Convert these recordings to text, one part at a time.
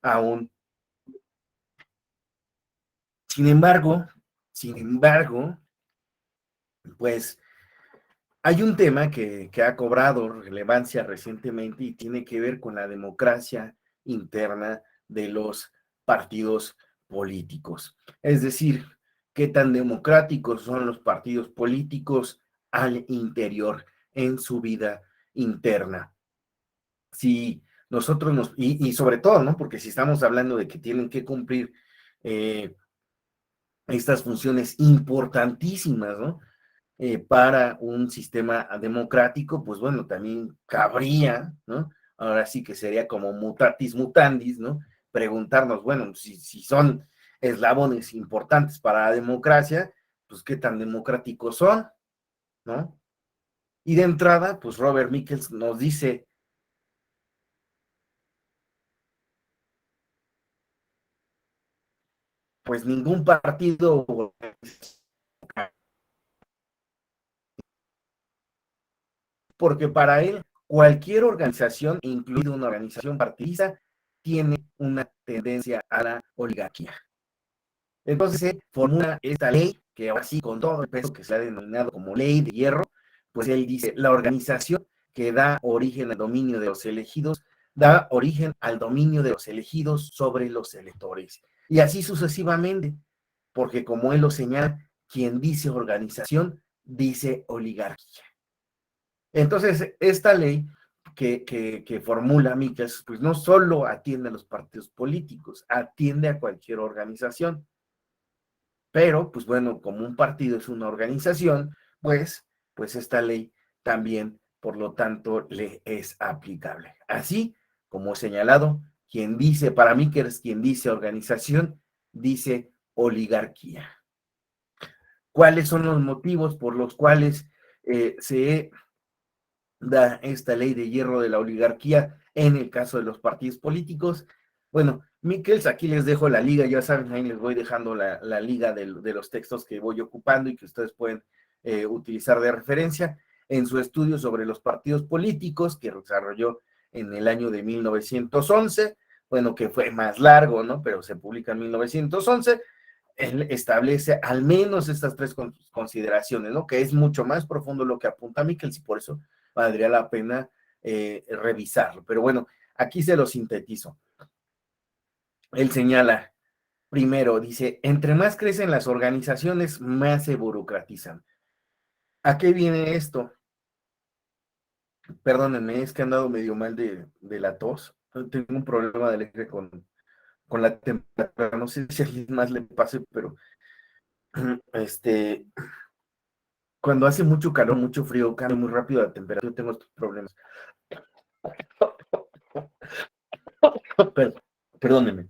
aún. Sin embargo, sin embargo, pues hay un tema que ha cobrado relevancia recientemente y tiene que ver con la democracia interna de los partidos políticos. Es decir, qué tan democráticos son los partidos políticos al interior, en su vida interna. Si nosotros y sobre todo, ¿no? Porque si estamos hablando de que tienen que cumplir eh, estas funciones importantísimas, ¿no? Para un sistema democrático, pues bueno, también cabría, ¿no? Ahora sí que sería como mutatis mutandis, ¿no? Preguntarnos, bueno, si son eslabones importantes para la democracia, pues qué tan democráticos son, ¿no? Y de entrada, pues Robert Michels nos dice, pues ningún partido, porque para él cualquier organización, incluida una organización partidista, tiene una tendencia a la oligarquía. Entonces se formula esta ley, que ahora sí, con todo el peso que se ha denominado como ley de hierro, pues él dice, la organización que da origen al dominio de los elegidos, da origen al dominio de los elegidos sobre los electores. Y así sucesivamente, porque como él lo señala, quien dice organización, dice oligarquía. Entonces, esta ley que formula Michels, pues no solo atiende a los partidos políticos, atiende a cualquier organización. Pero, pues bueno, como un partido es una organización, pues esta ley también, por lo tanto, le es aplicable. Así como señalado, quien dice, para mí que es quien dice organización, dice oligarquía. ¿Cuáles son los motivos por los cuales se da esta ley de hierro de la oligarquía en el caso de los partidos políticos? Bueno, Miquels, aquí les dejo la liga, ya saben, ahí les voy dejando la liga de los textos que voy ocupando y que ustedes pueden utilizar de referencia en su estudio sobre los partidos políticos que desarrolló en el año de 1911, bueno, que fue más largo, ¿no? Pero se publica en 1911. Él establece al menos estas tres consideraciones, ¿no? Que es mucho más profundo lo que apunta Miquels y por eso valdría la pena revisarlo. Pero bueno, aquí se lo sintetizo. Él señala, primero, dice, entre más crecen las organizaciones, más se burocratizan. ¿A qué viene esto? Perdónenme, es que he andado medio mal de la tos. Tengo un problema de alergia con la temperatura. No sé si a alguien más le pase, pero este, cuando hace mucho calor, mucho frío, cambia muy rápido la temperatura. Yo tengo estos problemas. Perdónenme.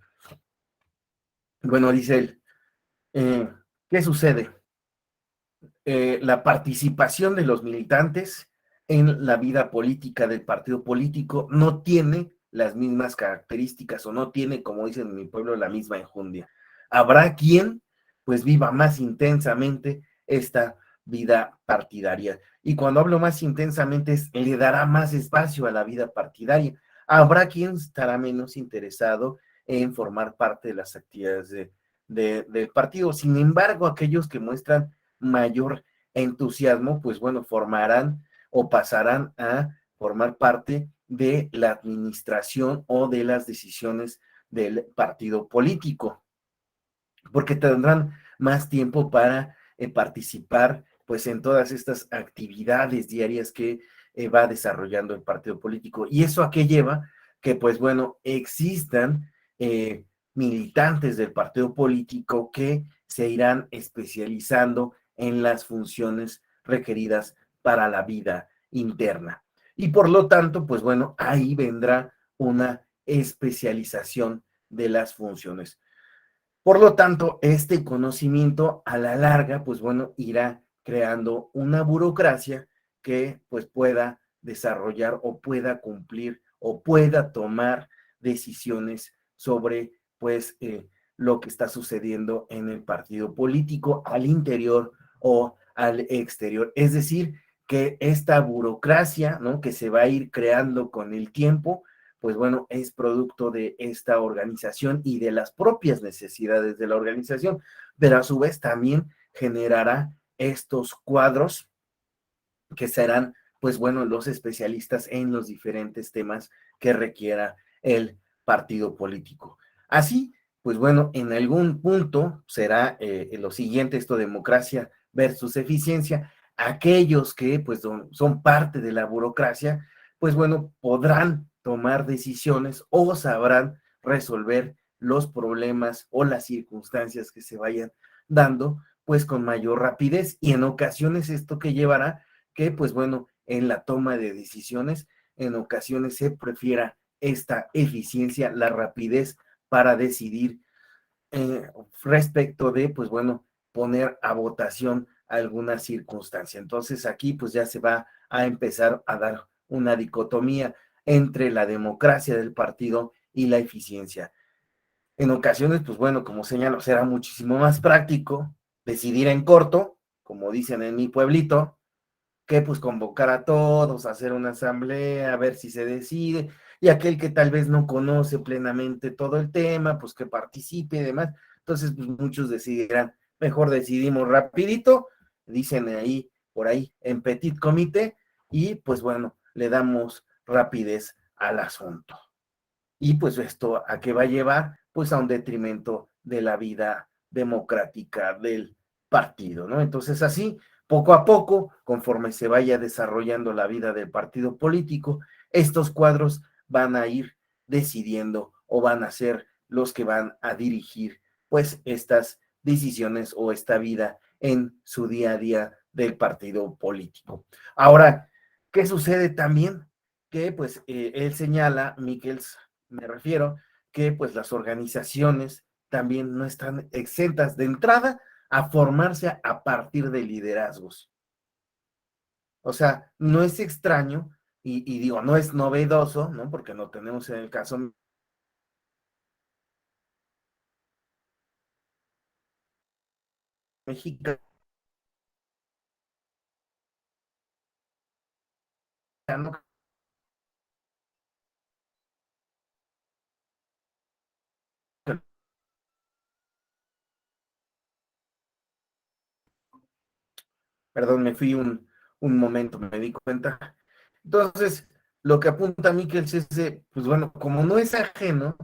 Bueno, dice él, ¿qué sucede? La participación de los militantes en la vida política del partido político no tiene las mismas características o no tiene, como dicen en mi pueblo, la misma enjundia. Habrá quien pues viva más intensamente esta vida partidaria. Y cuando hablo más intensamente, le dará más espacio a la vida partidaria. Habrá quien estará menos interesado en formar parte de las actividades del partido. Sin embargo, aquellos que muestran mayor entusiasmo, pues bueno, formarán o pasarán a formar parte de la administración o de las decisiones del partido político, porque tendrán más tiempo para participar pues en todas estas actividades diarias que va desarrollando el partido político. ¿Y eso a qué lleva? Que pues bueno, existan militantes del partido político que se irán especializando en las funciones requeridas para la vida interna. Y por lo tanto, pues bueno, ahí vendrá una especialización de las funciones. Por lo tanto, este conocimiento a la larga, pues bueno, irá creando una burocracia que pues pueda desarrollar o pueda cumplir o pueda tomar decisiones sobre pues lo que está sucediendo en el partido político al interior o al exterior. Es decir, que esta burocracia, ¿no? Que se va a ir creando con el tiempo, pues bueno, es producto de esta organización y de las propias necesidades de la organización, pero a su vez también generará estos cuadros que serán, pues bueno, los especialistas en los diferentes temas que requiera el partido político. Así, pues bueno, en algún punto será lo siguiente, esto democracia versus eficiencia. Aquellos que pues son parte de la burocracia, pues bueno, podrán tomar decisiones o sabrán resolver los problemas o las circunstancias que se vayan dando, pues con mayor rapidez, y en ocasiones esto que llevará que, pues bueno, en la toma de decisiones, en ocasiones se prefiera esta eficiencia, la rapidez para decidir respecto de, pues bueno, poner a votación alguna circunstancia. Entonces aquí pues ya se va a empezar a dar una dicotomía entre la democracia del partido y la eficiencia. En ocasiones, pues bueno, como señalo, será muchísimo más práctico decidir en corto, como dicen en mi pueblito, que pues convocar a todos, hacer una asamblea, a ver si se decide, y aquel que tal vez no conoce plenamente todo el tema, pues que participe y demás. Entonces, pues muchos decidirán, mejor decidimos rapidito, dicen ahí, por ahí, en petit comité, y pues bueno, le damos rapidez al asunto. Y pues esto a qué va a llevar, pues a un detrimento de la vida democrática del partido, ¿no? Entonces así, poco a poco, conforme se vaya desarrollando la vida del partido político, estos cuadros van a ir decidiendo o van a ser los que van a dirigir pues estas decisiones o esta vida en su día a día del partido político. Ahora, ¿qué sucede también? Que pues él señala, Michels me refiero, que pues las organizaciones también no están exentas de entrada a formarse a partir de liderazgos. O sea, no es extraño y digo, no es novedoso, ¿no? Porque no tenemos en el caso mexicano, perdón, me fui un momento, me di cuenta. Entonces, lo que apunta Michels es, pues bueno, como no es ajeno,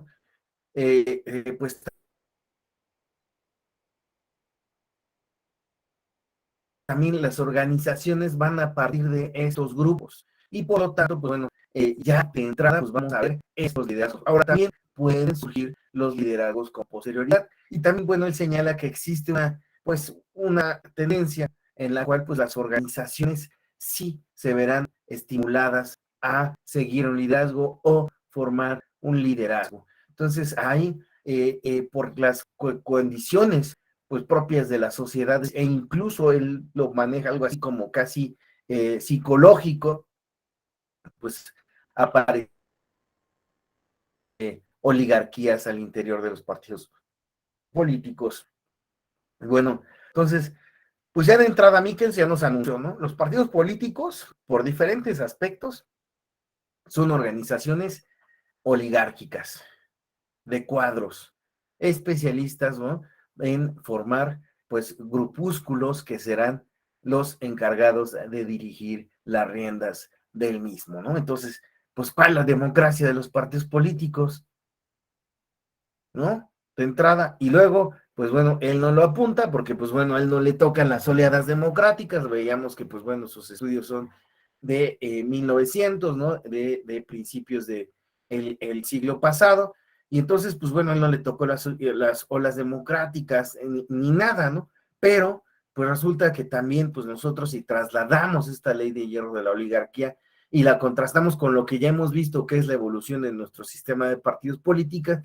pues también las organizaciones van a partir de estos grupos. Y por lo tanto, pues bueno, ya de entrada, pues vamos a ver estos liderazgos. Ahora también pueden surgir los liderazgos con posterioridad. Y también, bueno, él señala que existe pues, una tendencia en la cual, pues, las organizaciones sí se verán estimuladas a seguir un liderazgo o formar un liderazgo. Entonces, ahí, por las condiciones pues propias de las sociedades e incluso él lo maneja algo así como casi psicológico, pues aparecen oligarquías al interior de los partidos políticos. Bueno, entonces, pues ya de entrada Michels ya nos anunció, ¿no? Los partidos políticos, por diferentes aspectos, son organizaciones oligárquicas, de cuadros, especialistas, ¿no? En formar, pues, grupúsculos que serán los encargados de dirigir las riendas del mismo, ¿no? Entonces, pues, ¿cuál es la democracia de los partidos políticos? ¿No? De entrada. Y luego, pues bueno, él no lo apunta porque, pues bueno, a él no le tocan las oleadas democráticas. Veíamos que, pues bueno, sus estudios son de 1900, ¿no? De principios de el siglo pasado. Y entonces, pues bueno, a él no le tocó las olas democráticas ni nada, ¿no? Pero, pues resulta que también, pues nosotros si trasladamos esta ley de hierro de la oligarquía y la contrastamos con lo que ya hemos visto que es la evolución de nuestro sistema de partidos políticos,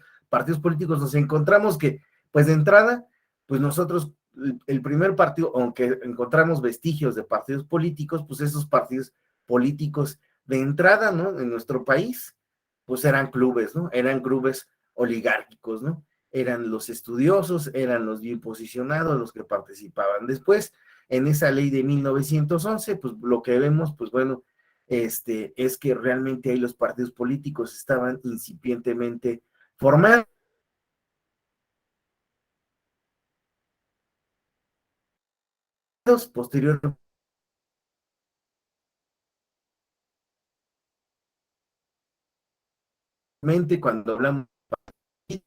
nos encontramos que, pues de entrada, pues nosotros, el primer partido, aunque encontramos vestigios de partidos políticos, pues esos partidos políticos de entrada, ¿no? En nuestro país, pues eran clubes, ¿no? Eran clubes oligárquicos, ¿no? Eran los estudiosos, eran los bien posicionados los que participaban. Después, en esa ley de 1911, pues lo que vemos, pues bueno, es que realmente ahí los partidos políticos estaban incipientemente formados. Posteriormente, cuando hablamos de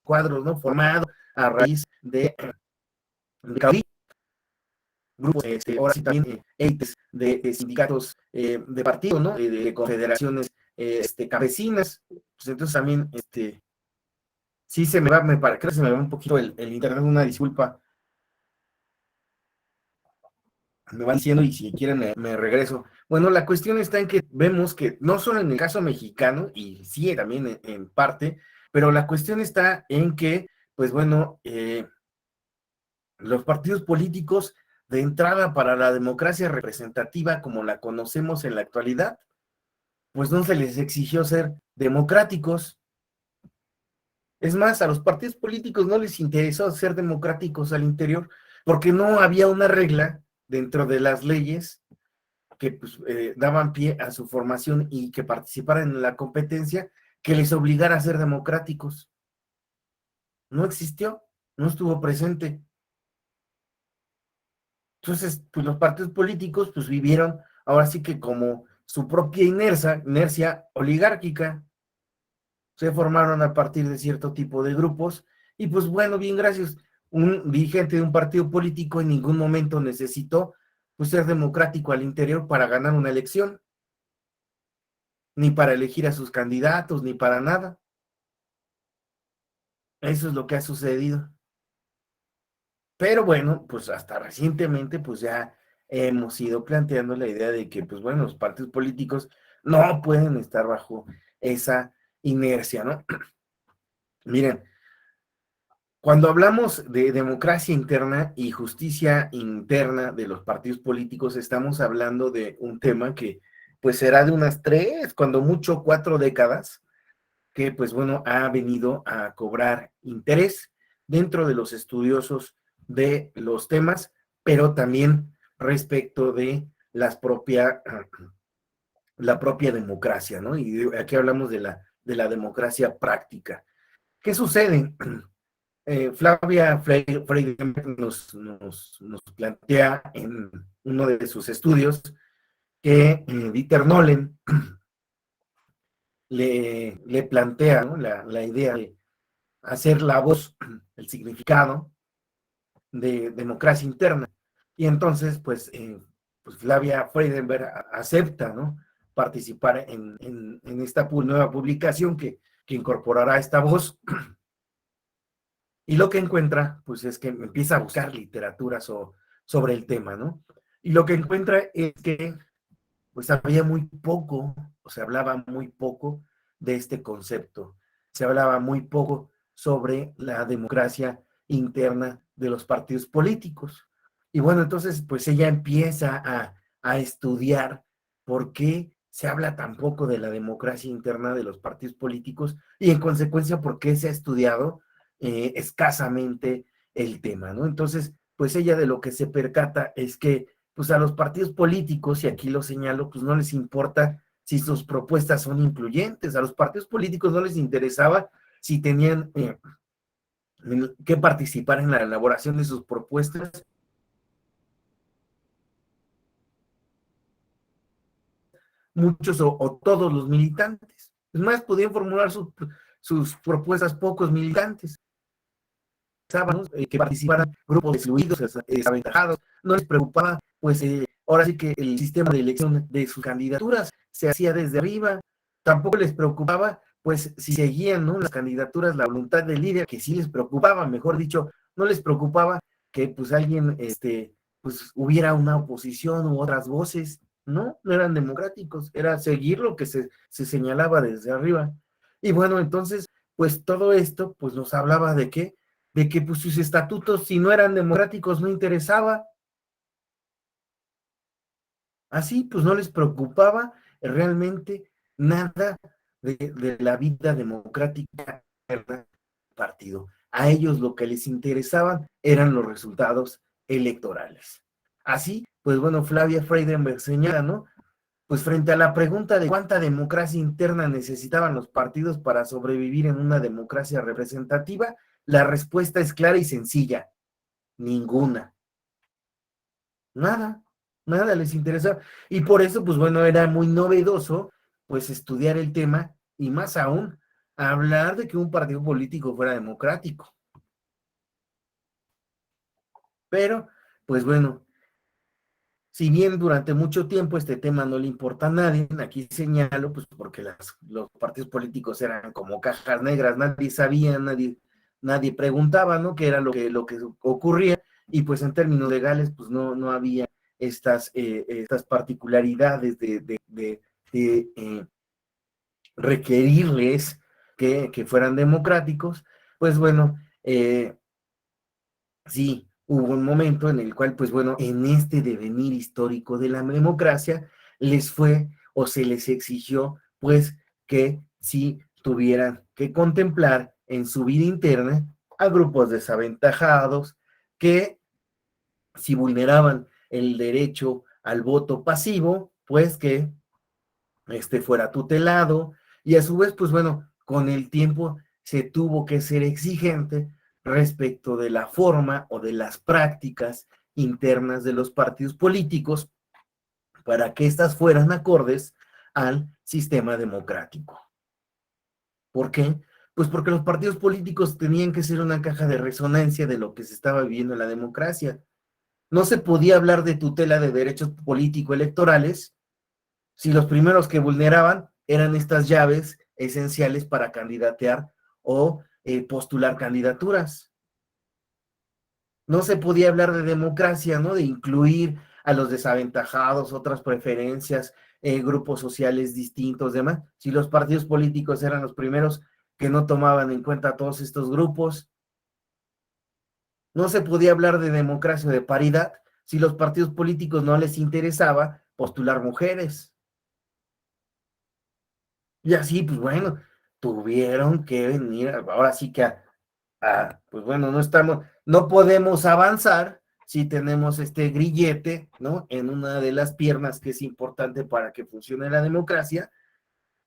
cuadros, ¿no? Formados a raíz de grupos, ahora sí también élites de sindicatos de partidos, ¿no? De confederaciones campesinas. Pues entonces también, sí se me va, creo que se me va un poquito el internet, una disculpa, me van diciendo y si quieren me regreso. Bueno, la cuestión está en que vemos que no solo en el caso mexicano, y sí también en parte, pero la cuestión está en que, pues bueno, los partidos políticos de entrada para la democracia representativa como la conocemos en la actualidad, pues no se les exigió ser democráticos. Es más, a los partidos políticos no les interesó ser democráticos al interior porque no había una regla dentro de las leyes que pues, daban pie a su formación y que participaran en la competencia que les obligara a ser democráticos. No existió, no estuvo presente. Entonces, pues los partidos políticos pues vivieron ahora sí que como su propia inercia oligárquica, se formaron a partir de cierto tipo de grupos y pues bueno, bien gracias, un dirigente de un partido político en ningún momento necesitó pues ser democrático al interior para ganar una elección, ni para elegir a sus candidatos, ni para nada. Eso es lo que ha sucedido. Pero bueno, pues hasta recientemente pues ya hemos ido planteando la idea de que pues bueno, los partidos políticos no pueden estar bajo esa inercia, ¿no? Miren, cuando hablamos de democracia interna y justicia interna de los partidos políticos, estamos hablando de un tema que pues será de unas 3, cuando mucho 4 décadas, que pues bueno, ha venido a cobrar interés dentro de los estudiosos de los temas, pero también respecto de la propia democracia, ¿no? Y aquí hablamos de la democracia práctica. ¿Qué sucede? Flavia Freidenberg nos plantea en uno de sus estudios que Dieter Nolen le plantea, ¿no? la idea de hacer la voz, el significado de democracia interna. Y entonces, pues Flavia Freidenberg acepta, ¿no? Participar en esta nueva publicación que incorporará esta voz. Y lo que encuentra, pues es que empieza a buscar literatura sobre el tema, ¿no? Y lo que encuentra es que, pues había muy poco, o se hablaba muy poco de este concepto. Se hablaba muy poco sobre la democracia interna de los partidos políticos. Y bueno, entonces, pues ella empieza a estudiar por qué se habla tan poco de la democracia interna de los partidos políticos y en consecuencia por qué se ha estudiado escasamente el tema, ¿no? Entonces, pues ella de lo que se percata es que pues a los partidos políticos, y aquí lo señalo, pues no les importa si sus propuestas son incluyentes, a los partidos políticos no les interesaba si tenían que participar en la elaboración de sus propuestas, muchos o todos los militantes. Es más, podían formular sus propuestas pocos militantes, que participaran grupos excluidos, desaventajados, no les preocupaba, pues ahora sí que el sistema de elección de sus candidaturas se hacía desde arriba, tampoco les preocupaba, pues si seguían, ¿no? Las candidaturas, la voluntad del líder, que sí les preocupaba, mejor dicho, no les preocupaba que pues alguien, pues hubiera una oposición u otras voces, no, no eran democráticos, era seguir lo que se señalaba desde arriba. Y bueno, entonces, pues todo esto, pues nos hablaba de qué, de que pues sus estatutos, si no eran democráticos, no interesaba. Así, pues no les preocupaba realmente nada de la vida democrática del partido. A ellos lo que les interesaban eran los resultados electorales. Así, pues bueno, Flavia Freidenberg señala, ¿no? Pues frente a la pregunta de cuánta democracia interna necesitaban los partidos para sobrevivir en una democracia representativa, la respuesta es clara y sencilla: ninguna. Nada, nada les interesaba. Y por eso, pues bueno, era muy novedoso, pues estudiar el tema y más aún, hablar de que un partido político fuera democrático. Pero, pues bueno, si bien durante mucho tiempo este tema no le importa a nadie, aquí señalo, pues porque los partidos políticos eran como cajas negras, nadie sabía, nadie preguntaba, ¿no? ¿Qué era lo que ocurría? Y pues en términos legales, pues no había estas particularidades de requerirles que fueran democráticos. Pues bueno, sí, hubo un momento en el cual, pues bueno, en este devenir histórico de la democracia, les fue o se les exigió, pues, que sí tuvieran que contemplar en su vida interna a grupos desaventajados, que si vulneraban el derecho al voto pasivo, pues que fuera tutelado, y a su vez, pues bueno, con el tiempo se tuvo que ser exigente respecto de la forma o de las prácticas internas de los partidos políticos para que éstas fueran acordes al sistema democrático. ¿Por qué? Pues porque los partidos políticos tenían que ser una caja de resonancia de lo que se estaba viviendo en la democracia. No se podía hablar de tutela de derechos político-electorales si los primeros que vulneraban eran estas llaves esenciales para candidatear o postular candidaturas. No se podía hablar de democracia, ¿no? De incluir a los desaventajados, otras preferencias, grupos sociales distintos, demás. Si los partidos políticos eran los primeros que no tomaban en cuenta a todos estos grupos, no se podía hablar de democracia o de paridad si los partidos políticos no les interesaba postular mujeres. Y así, pues bueno, tuvieron que venir, ahora sí que pues bueno, no podemos avanzar si tenemos este grillete, ¿no? En una de las piernas que es importante para que funcione la democracia,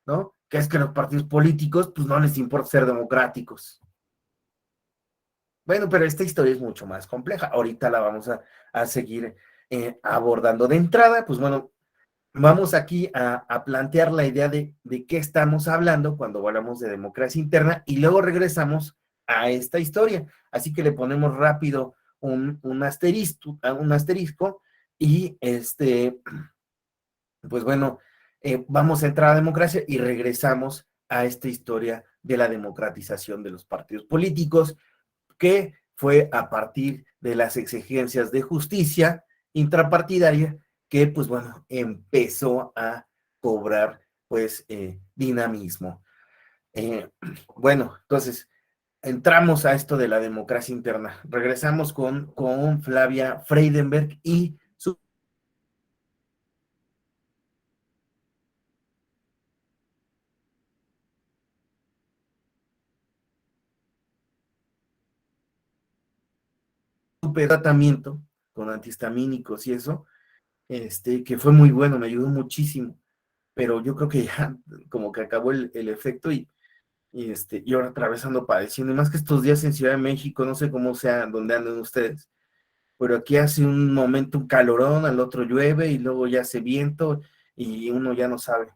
¿no? Que es que los partidos políticos, pues no les importa ser democráticos. Bueno, pero esta historia es mucho más compleja. Ahorita la vamos a seguir abordando. De entrada, pues bueno, vamos aquí a plantear la idea de qué estamos hablando cuando hablamos de democracia interna y luego regresamos a esta historia. Así que le ponemos rápido un asterisco y pues bueno, vamos a entrar a democracia y regresamos a esta historia de la democratización de los partidos políticos, que fue a partir de las exigencias de justicia intrapartidaria que, pues bueno, empezó a cobrar, pues, dinamismo. Eh, bueno, entonces, entramos a esto de la democracia interna. Regresamos con Flavia Freidenberg y su tratamiento con antihistamínicos y eso, que fue muy bueno, me ayudó muchísimo, pero yo creo que ya como que acabó el efecto y ahora atravesando padeciendo, y más que estos días en Ciudad de México, no sé cómo sea donde anden ustedes, pero aquí hace un momento un calorón, al otro llueve y luego ya hace viento y uno ya no sabe.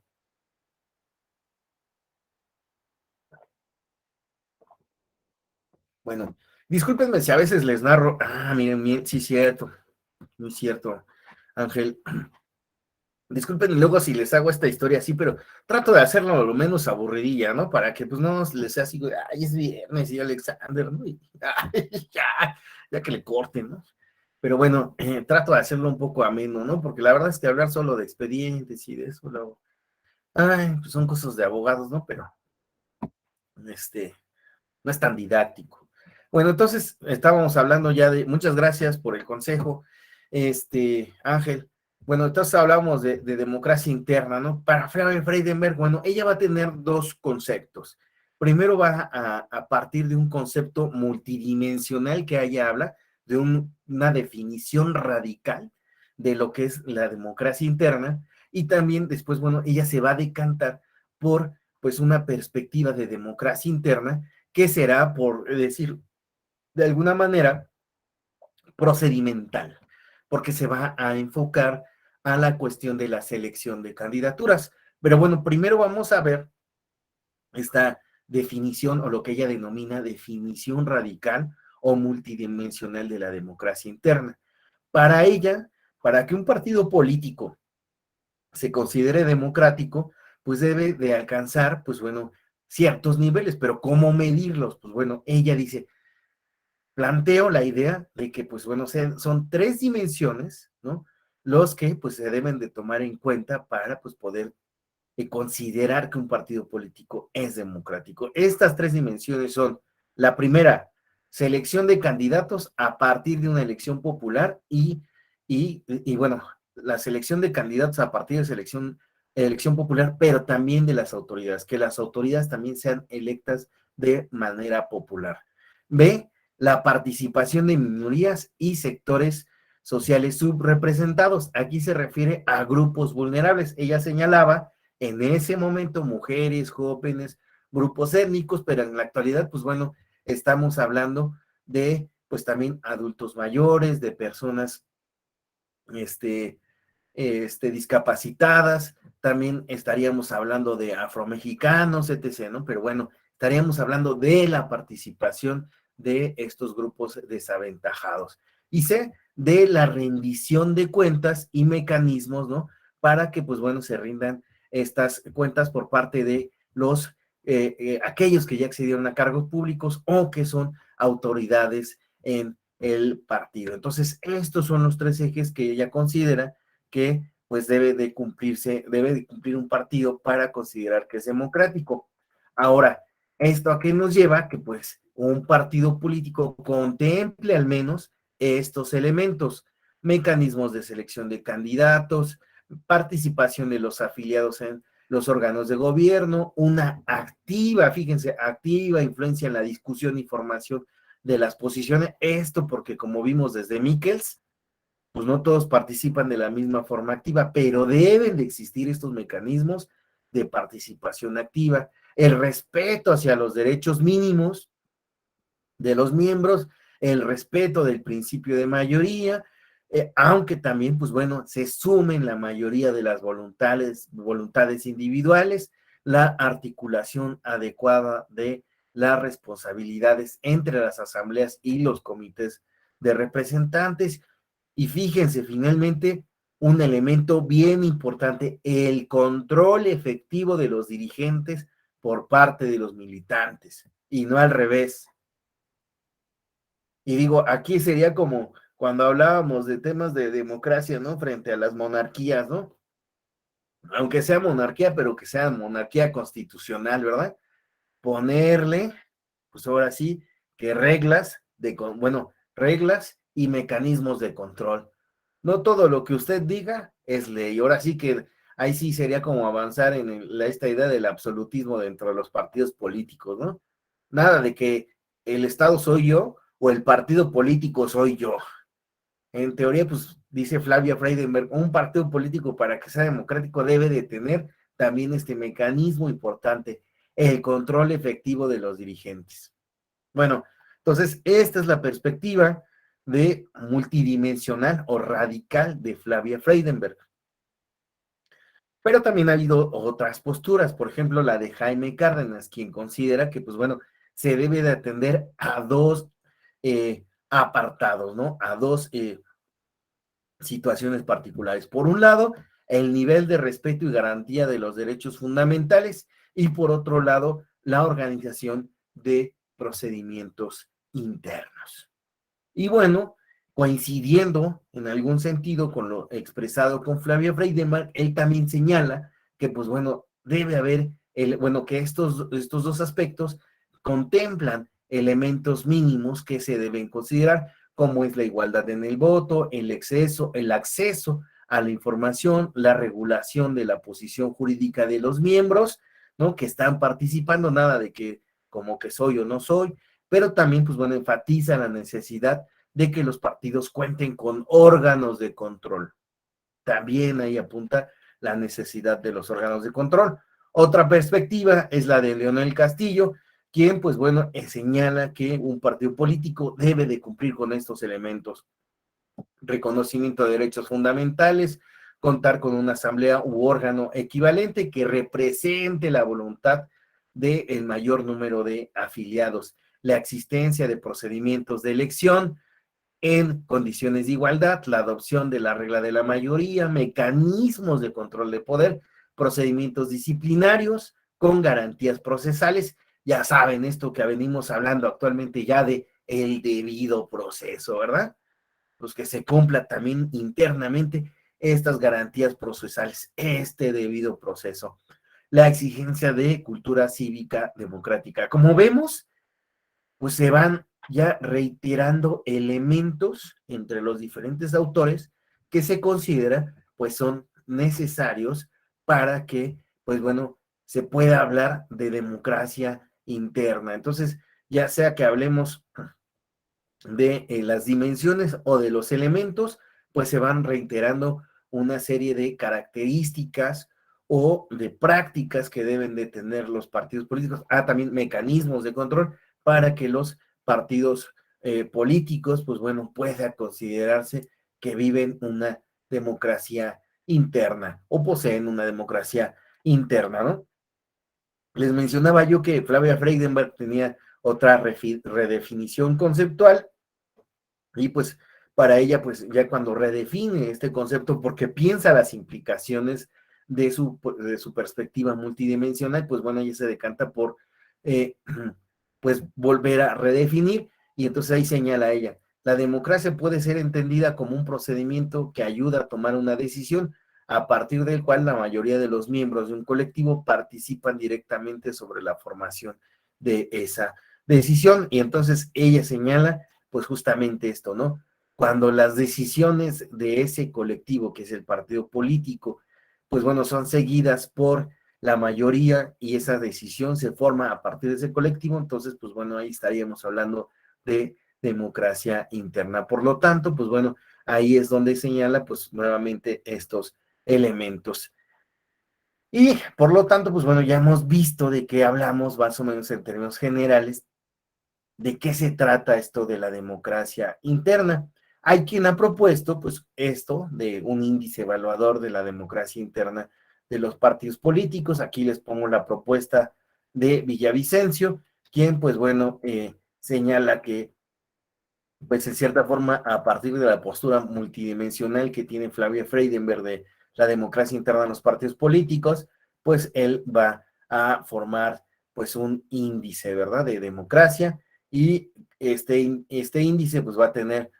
Bueno, discúlpenme si a veces les narro, miren, sí, cierto, muy cierto, Ángel. Disculpen y luego si les hago esta historia así, pero trato de hacerlo lo menos aburridilla, ¿no? Para que pues no les sea así, ay, es viernes y Alexander, ¿no? Ay, ya que le corten, ¿no? Pero bueno, trato de hacerlo un poco ameno, ¿no? Porque la verdad es que hablar solo de expedientes y de eso, luego, pues son cosas de abogados, ¿no? Pero, este, no es tan didáctico. Bueno, entonces estábamos hablando ya muchas gracias por el consejo, Ángel. Bueno, entonces hablamos de democracia interna, ¿no? Para Freidenberg, bueno, ella va a tener dos conceptos. Primero va a partir de un concepto multidimensional que ella habla, de un una definición radical de lo que es la democracia interna, y también después, bueno, ella se va a decantar por pues una perspectiva de democracia interna que será, por decir de alguna manera, procedimental, porque se va a enfocar a la cuestión de la selección de candidaturas. Pero bueno, primero vamos a ver esta definición o lo que ella denomina definición radical o multidimensional de la democracia interna. Para ella, para que un partido político se considere democrático, pues debe de alcanzar, pues bueno, ciertos niveles, pero ¿cómo medirlos? Pues bueno, ella dice, planteo la idea de que, pues bueno, son tres dimensiones, ¿no? Los que, pues, se deben de tomar en cuenta para, pues, poder considerar que un partido político es democrático. Estas tres dimensiones son, la primera, selección de candidatos a partir de una elección popular y bueno, la selección de candidatos a partir de elección popular, pero también de las autoridades, que las autoridades también sean electas de manera popular. B, la participación de minorías y sectores sociales subrepresentados. Aquí se refiere a grupos vulnerables. Ella señalaba en ese momento mujeres, jóvenes, grupos étnicos, pero en la actualidad, pues bueno, estamos hablando de, pues también adultos mayores, de personas, este, discapacitadas, también estaríamos hablando de afromexicanos, etc., ¿no? Pero bueno, estaríamos hablando de la participación de estos grupos desaventajados. Y C, de la rendición de cuentas y mecanismos, ¿no? Para que, pues bueno, se rindan estas cuentas por parte de los, aquellos que ya accedieron a cargos públicos o que son autoridades en el partido. Entonces, estos son los tres ejes que ella considera que pues debe de cumplir un partido para considerar que es democrático. Ahora, ¿esto a qué nos lleva? Que pues un partido político contemple al menos estos elementos, mecanismos de selección de candidatos, participación de los afiliados en los órganos de gobierno, una activa, fíjense, activa influencia en la discusión y formación de las posiciones, esto porque como vimos desde Michels, pues no todos participan de la misma forma activa, pero deben de existir estos mecanismos de participación activa, el respeto hacia los derechos mínimos de los miembros, el respeto del principio de mayoría, aunque también, pues bueno, se sumen la mayoría de las voluntades individuales, la articulación adecuada de las responsabilidades entre las asambleas y los comités de representantes. Y fíjense, finalmente, un elemento bien importante, el control efectivo de los dirigentes por parte de los militantes, y no al revés. Y digo, aquí sería como cuando hablábamos de temas de democracia, ¿no? Frente a las monarquías, ¿no? Aunque sea monarquía, pero que sea monarquía constitucional, ¿verdad? Ponerle, pues ahora sí, que reglas y mecanismos de control. No todo lo que usted diga es ley. Ahora sí que ahí sí sería como avanzar en esta idea del absolutismo dentro de los partidos políticos, ¿no? Nada de que el Estado soy yo o el partido político soy yo. En teoría, pues dice Flavia Freidenberg, un partido político para que sea democrático debe de tener también este mecanismo importante, el control efectivo de los dirigentes. Bueno, entonces esta es la perspectiva de multidimensional o radical de Flavia Freidenberg. Pero también ha habido otras posturas, por ejemplo, la de Jaime Cárdenas, quien considera que, pues bueno, se debe de atender a dos apartados, ¿no? A dos situaciones particulares. Por un lado, el nivel de respeto y garantía de los derechos fundamentales y por otro lado, la organización de procedimientos internos. Y bueno, coincidiendo en algún sentido con lo expresado con Flavia Freidenberg, él también señala que, pues bueno, debe haber, que estos dos aspectos contemplan elementos mínimos que se deben considerar, como es la igualdad en el voto, el acceso a la información, la regulación de la posición jurídica de los miembros, ¿no? Que están participando, nada de que como que soy o no soy, pero también, pues bueno, enfatiza la necesidad de que los partidos cuenten con órganos de control. También ahí apunta la necesidad de los órganos de control. Otra perspectiva es la de Leonel Castillo, quien, pues bueno, señala que un partido político debe de cumplir con estos elementos: reconocimiento de derechos fundamentales, contar con una asamblea u órgano equivalente que represente la voluntad del mayor número de afiliados, la existencia de procedimientos de elección en condiciones de igualdad, la adopción de la regla de la mayoría, mecanismos de control de poder, procedimientos disciplinarios con garantías procesales. Ya saben, esto que venimos hablando actualmente ya de el debido proceso, ¿verdad? Pues que se cumpla también internamente estas garantías procesales, este debido proceso. La exigencia de cultura cívica democrática. Como vemos, pues se van ya reiterando elementos entre los diferentes autores que se considera pues son necesarios para que pues bueno se pueda hablar de democracia interna. Entonces, ya sea que hablemos de las dimensiones o de los elementos, pues se van reiterando una serie de características o de prácticas que deben de tener los partidos políticos. También mecanismos de control para que los partidos políticos, pues bueno, pueda considerarse que viven una democracia interna o poseen una democracia interna, ¿no? Les mencionaba yo que Flavia Freidenberg tenía otra redefinición conceptual y pues para ella, pues ya cuando redefine este concepto, porque piensa las implicaciones de su perspectiva multidimensional, pues bueno, ella se decanta por, eh, pues, volver a redefinir, y entonces ahí señala ella: la democracia puede ser entendida como un procedimiento que ayuda a tomar una decisión, a partir del cual la mayoría de los miembros de un colectivo participan directamente sobre la formación de esa decisión, y entonces ella señala pues justamente esto, ¿no? Cuando las decisiones de ese colectivo, que es el partido político, pues bueno, son seguidas por la mayoría y esa decisión se forma a partir de ese colectivo, entonces, pues bueno, ahí estaríamos hablando de democracia interna. Por lo tanto, pues bueno, ahí es donde señala, pues nuevamente estos elementos. Y por lo tanto, pues bueno, ya hemos visto de qué hablamos más o menos en términos generales de qué se trata esto de la democracia interna. Hay quien ha propuesto, pues, esto de un índice evaluador de la democracia interna de los partidos políticos. Aquí les pongo la propuesta de Villavicencio, quien, pues, bueno, señala que, pues, en cierta forma, a partir de la postura multidimensional que tiene Flavia Freidenberg de la democracia interna de los partidos políticos, pues, él va a formar, pues, un índice, ¿verdad?, de democracia, y este índice, pues, va a tener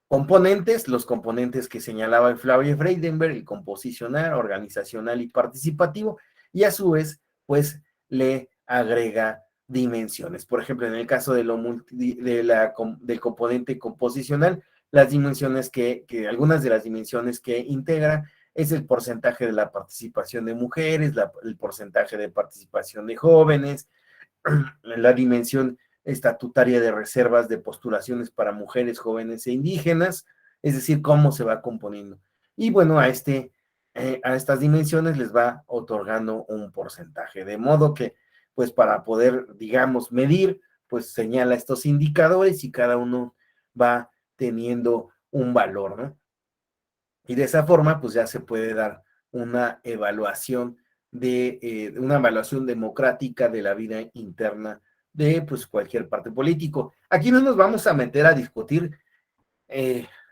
componentes, los componentes que señalaba Flavia Freidenberg: el composicional, organizacional y participativo, y a su vez, pues le agrega dimensiones. Por ejemplo, en el caso de del componente composicional, las dimensiones algunas de las dimensiones que integra es el porcentaje de la participación de mujeres, el porcentaje de participación de jóvenes, la dimensión estatutaria de reservas de postulaciones para mujeres, jóvenes e indígenas, es decir, cómo se va componiendo. Y bueno, a estas dimensiones les va otorgando un porcentaje, de modo que, pues para poder, digamos, medir, pues señala estos indicadores y cada uno va teniendo un valor, ¿no? Y de esa forma, pues ya se puede dar una evaluación una evaluación democrática de la vida interna de pues cualquier parte político. Aquí no nos vamos a meter a discutir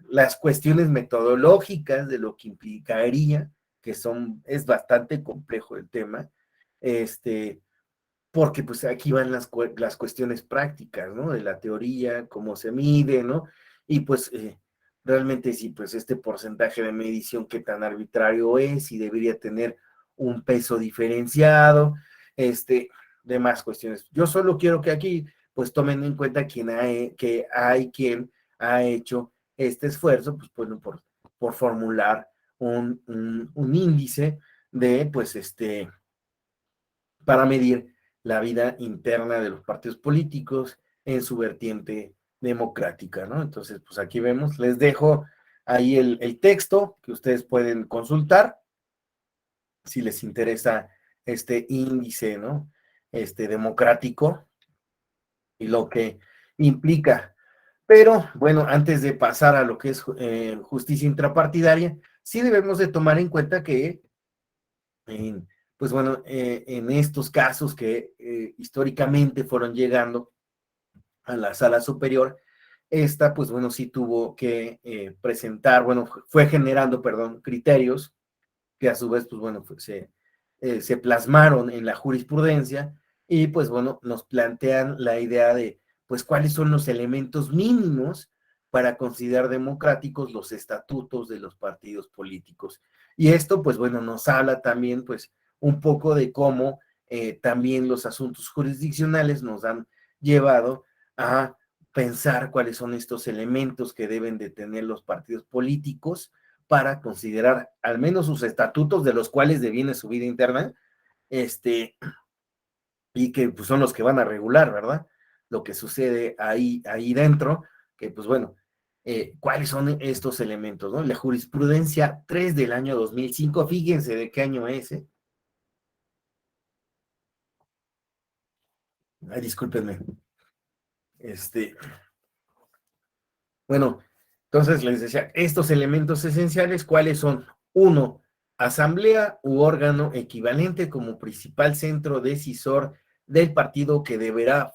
las cuestiones metodológicas de lo que implicaría, es bastante complejo el tema, porque pues aquí van las cuestiones prácticas, ¿no? De la teoría, cómo se mide, ¿no? Y pues realmente sí, pues este porcentaje de medición, qué tan arbitrario es, si debería tener un peso diferenciado, demás cuestiones. Yo solo quiero que aquí pues tomen en cuenta que hay quien ha hecho este esfuerzo, pues bueno, por formular un índice de pues para medir la vida interna de los partidos políticos en su vertiente democrática, ¿no? Entonces, pues aquí vemos, les dejo ahí el texto que ustedes pueden consultar si les interesa este índice, ¿no? Este democrático y lo que implica. Pero bueno, antes de pasar a lo que es justicia intrapartidaria, sí debemos de tomar en cuenta que, pues bueno, en estos casos que históricamente fueron llegando a la sala superior, esta, pues bueno, sí tuvo que presentar, bueno, fue generando, perdón, criterios que a su vez, pues bueno, se plasmaron en la jurisprudencia y pues bueno, nos plantean la idea de, pues, cuáles son los elementos mínimos para considerar democráticos los estatutos de los partidos políticos. Y esto, pues bueno, nos habla también, pues, un poco de cómo también los asuntos jurisdiccionales nos han llevado a pensar cuáles son estos elementos que deben de tener los partidos políticos para considerar al menos sus estatutos, de los cuales deviene su vida interna, y que pues, son los que van a regular, ¿verdad? Lo que sucede ahí dentro, que pues bueno, ¿cuáles son estos elementos, no? La jurisprudencia 3 del año 2005, fíjense de qué año es, ¿eh? Ay, discúlpenme. Este, Bueno, entonces les decía, estos elementos esenciales, ¿cuáles son? Uno, asamblea u órgano equivalente como principal centro decisor del partido que deberá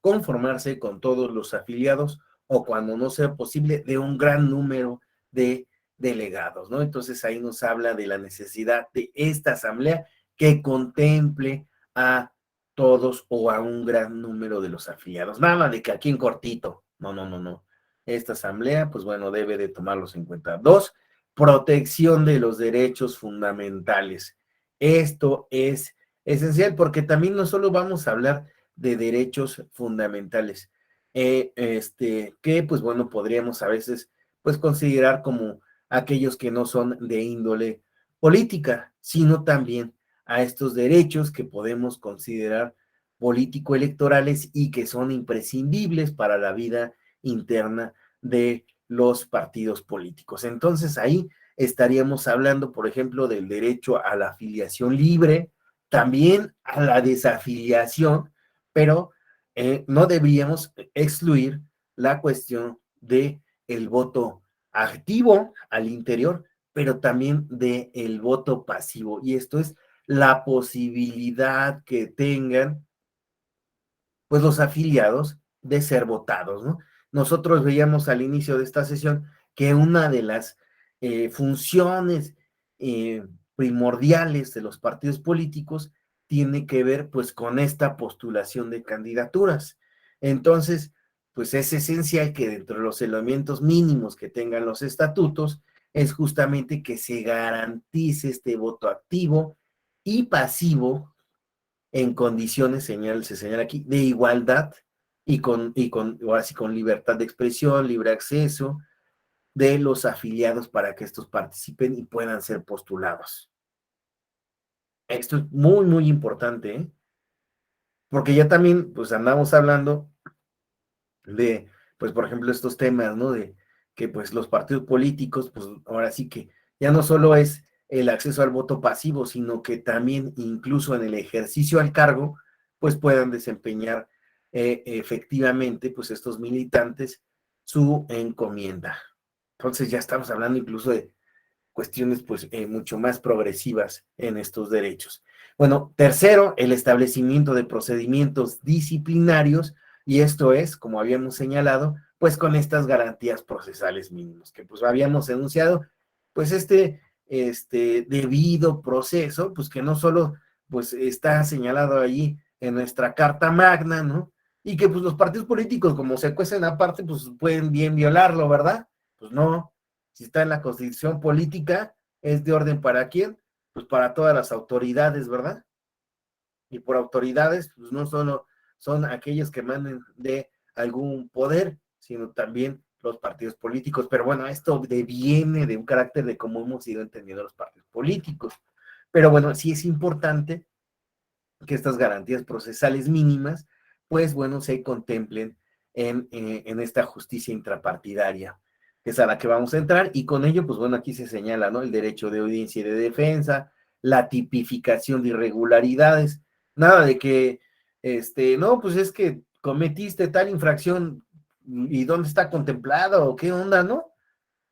conformarse con todos los afiliados o cuando no sea posible, de un gran número de delegados, ¿no? Entonces ahí nos habla de la necesidad de esta asamblea que contemple a todos o a un gran número de los afiliados. Nada de que aquí en cortito. No, no, no, no. Esta asamblea, pues bueno, debe de tomarlos en cuenta. Dos, protección de los derechos fundamentales. Esto es esencial porque también no solo vamos a hablar de derechos fundamentales, que pues bueno, podríamos a veces pues considerar como aquellos que no son de índole política, sino también a estos derechos que podemos considerar político-electorales y que son imprescindibles para la vida interna de los partidos políticos. Entonces ahí estaríamos hablando, por ejemplo, del derecho a la afiliación libre, también a la desafiliación, pero no deberíamos excluir la cuestión de el voto activo al interior, pero también de el voto pasivo. Y esto es la posibilidad que tengan pues los afiliados de ser votados, ¿no? Nosotros veíamos al inicio de esta sesión que una de las funciones primordiales de los partidos políticos tiene que ver pues con esta postulación de candidaturas. Entonces, pues es esencial que dentro de los elementos mínimos que tengan los estatutos es justamente que se garantice este voto activo y pasivo en condiciones, se señala aquí, de igualdad ahora sí, con libertad de expresión, libre acceso de los afiliados para que estos participen y puedan ser postulados. Esto es muy, muy importante, ¿eh? Porque ya también, pues andamos hablando de, pues por ejemplo, estos temas, ¿no? De que pues los partidos políticos, pues ahora sí que ya no solo es el acceso al voto pasivo, sino que también incluso en el ejercicio al cargo, pues puedan desempeñar efectivamente, pues estos militantes su encomienda. Entonces ya estamos hablando incluso de cuestiones pues mucho más progresivas en estos derechos. Bueno, tercero, el establecimiento de procedimientos disciplinarios y esto es, como habíamos señalado, pues con estas garantías procesales mínimas que pues habíamos enunciado, pues este debido proceso, pues que no solo pues está señalado allí en nuestra Carta Magna, ¿no? Y que pues los partidos políticos como se cuecen aparte, pues pueden bien violarlo, ¿verdad? Pues no, si está en la constitución política, es de orden para quién, pues para todas las autoridades, ¿verdad? Y por autoridades, pues no solo son aquellos que manden de algún poder, sino también los partidos políticos. Pero bueno, esto deviene de un carácter de cómo hemos ido entendiendo los partidos políticos. Pero bueno, sí es importante que estas garantías procesales mínimas, pues bueno, se contemplen en esta justicia intrapartidaria, que es a la que vamos a entrar, y con ello, pues bueno, aquí se señala, ¿no? El derecho de audiencia y de defensa, la tipificación de irregularidades, nada de que, no, pues es que cometiste tal infracción, ¿y dónde está contemplado? ¿O qué onda, no?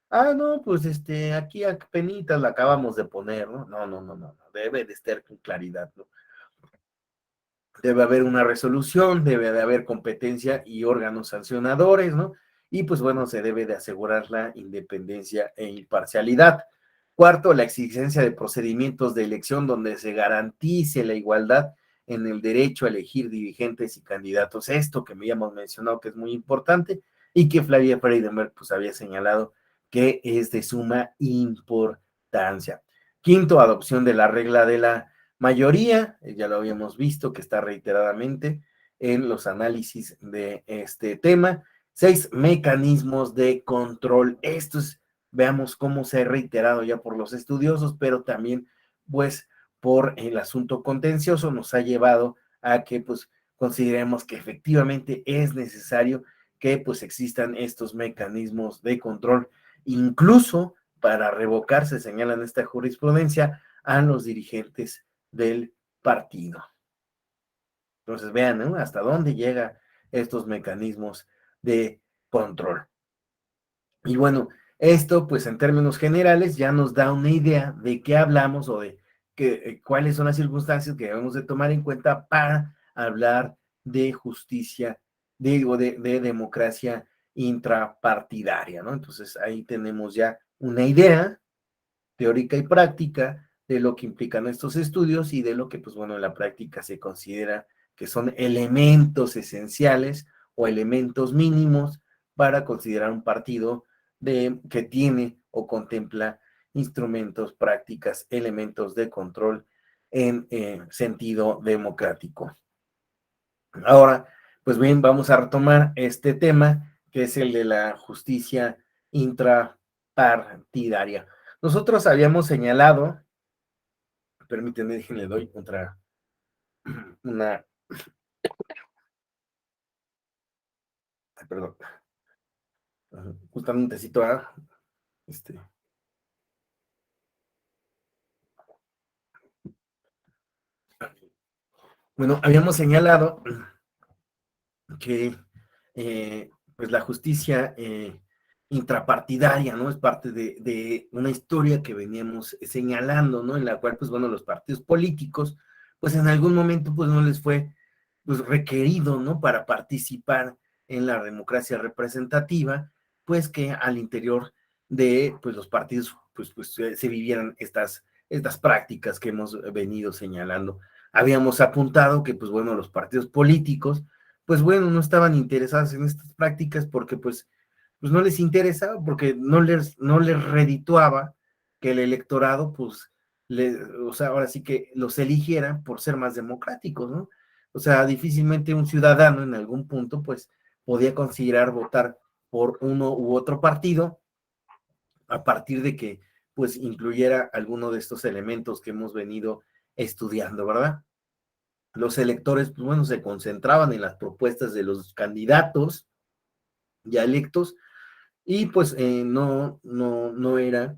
Ah, no, pues aquí a penitas la acabamos de poner, ¿no? No, no, no, no, no, debe de estar con claridad, ¿no? Debe haber una resolución, debe de haber competencia y órganos sancionadores, ¿no? Y pues bueno, se debe de asegurar la independencia e imparcialidad. Cuarto, la exigencia de procedimientos de elección donde se garantice la igualdad en el derecho a elegir dirigentes y candidatos. Esto que me habíamos mencionado que es muy importante y que Flavia Freidenberg pues había señalado que es de suma importancia. Quinto, adopción de la regla de la mayoría, ya lo habíamos visto que está reiteradamente en los análisis de este tema. 6, mecanismos de control. Estos, veamos cómo se ha reiterado ya por los estudiosos, pero también, pues, por el asunto contencioso nos ha llevado a que, pues, consideremos que efectivamente es necesario que, pues, existan estos mecanismos de control, incluso para revocar, se señala en esta jurisprudencia, a los dirigentes del partido. Entonces, vean, ¿no? Hasta dónde llegan estos mecanismos de control. Y bueno, esto, pues en términos generales, ya nos da una idea de qué hablamos o de cuáles son las circunstancias que debemos de tomar en cuenta para hablar de justicia, digo, de democracia intrapartidaria, ¿no? Entonces, ahí tenemos ya una idea teórica y práctica de lo que implican estos estudios y de lo que, pues bueno, en la práctica se considera que son elementos esenciales o elementos mínimos para considerar un partido que tiene o contempla instrumentos, prácticas, elementos de control en sentido democrático. Ahora, pues bien, vamos a retomar este tema que es el de la justicia intrapartidaria. Nosotros habíamos señalado, permítanme, déjenle doy otra, una, perdón, justamente cito a, este, bueno, habíamos señalado que pues la justicia intrapartidaria, ¿no? Es parte de una historia que veníamos señalando, ¿no? En la cual, pues bueno, los partidos políticos, pues en algún momento, pues no les fue pues requerido, ¿no? Para participar en la democracia representativa, pues que al interior de pues los partidos pues se vivieran estas prácticas que hemos venido señalando. Habíamos apuntado que pues bueno, los partidos políticos pues bueno, no estaban interesados en estas prácticas porque pues no les interesaba, porque no les redituaba que el electorado, pues, o sea, ahora sí que los eligiera por ser más democráticos, ¿no? O sea, difícilmente un ciudadano en algún punto, pues, podía considerar votar por uno u otro partido a partir de que, pues, incluyera alguno de estos elementos que hemos venido estudiando, ¿verdad? Los electores, pues bueno, se concentraban en las propuestas de los candidatos ya electos y pues no era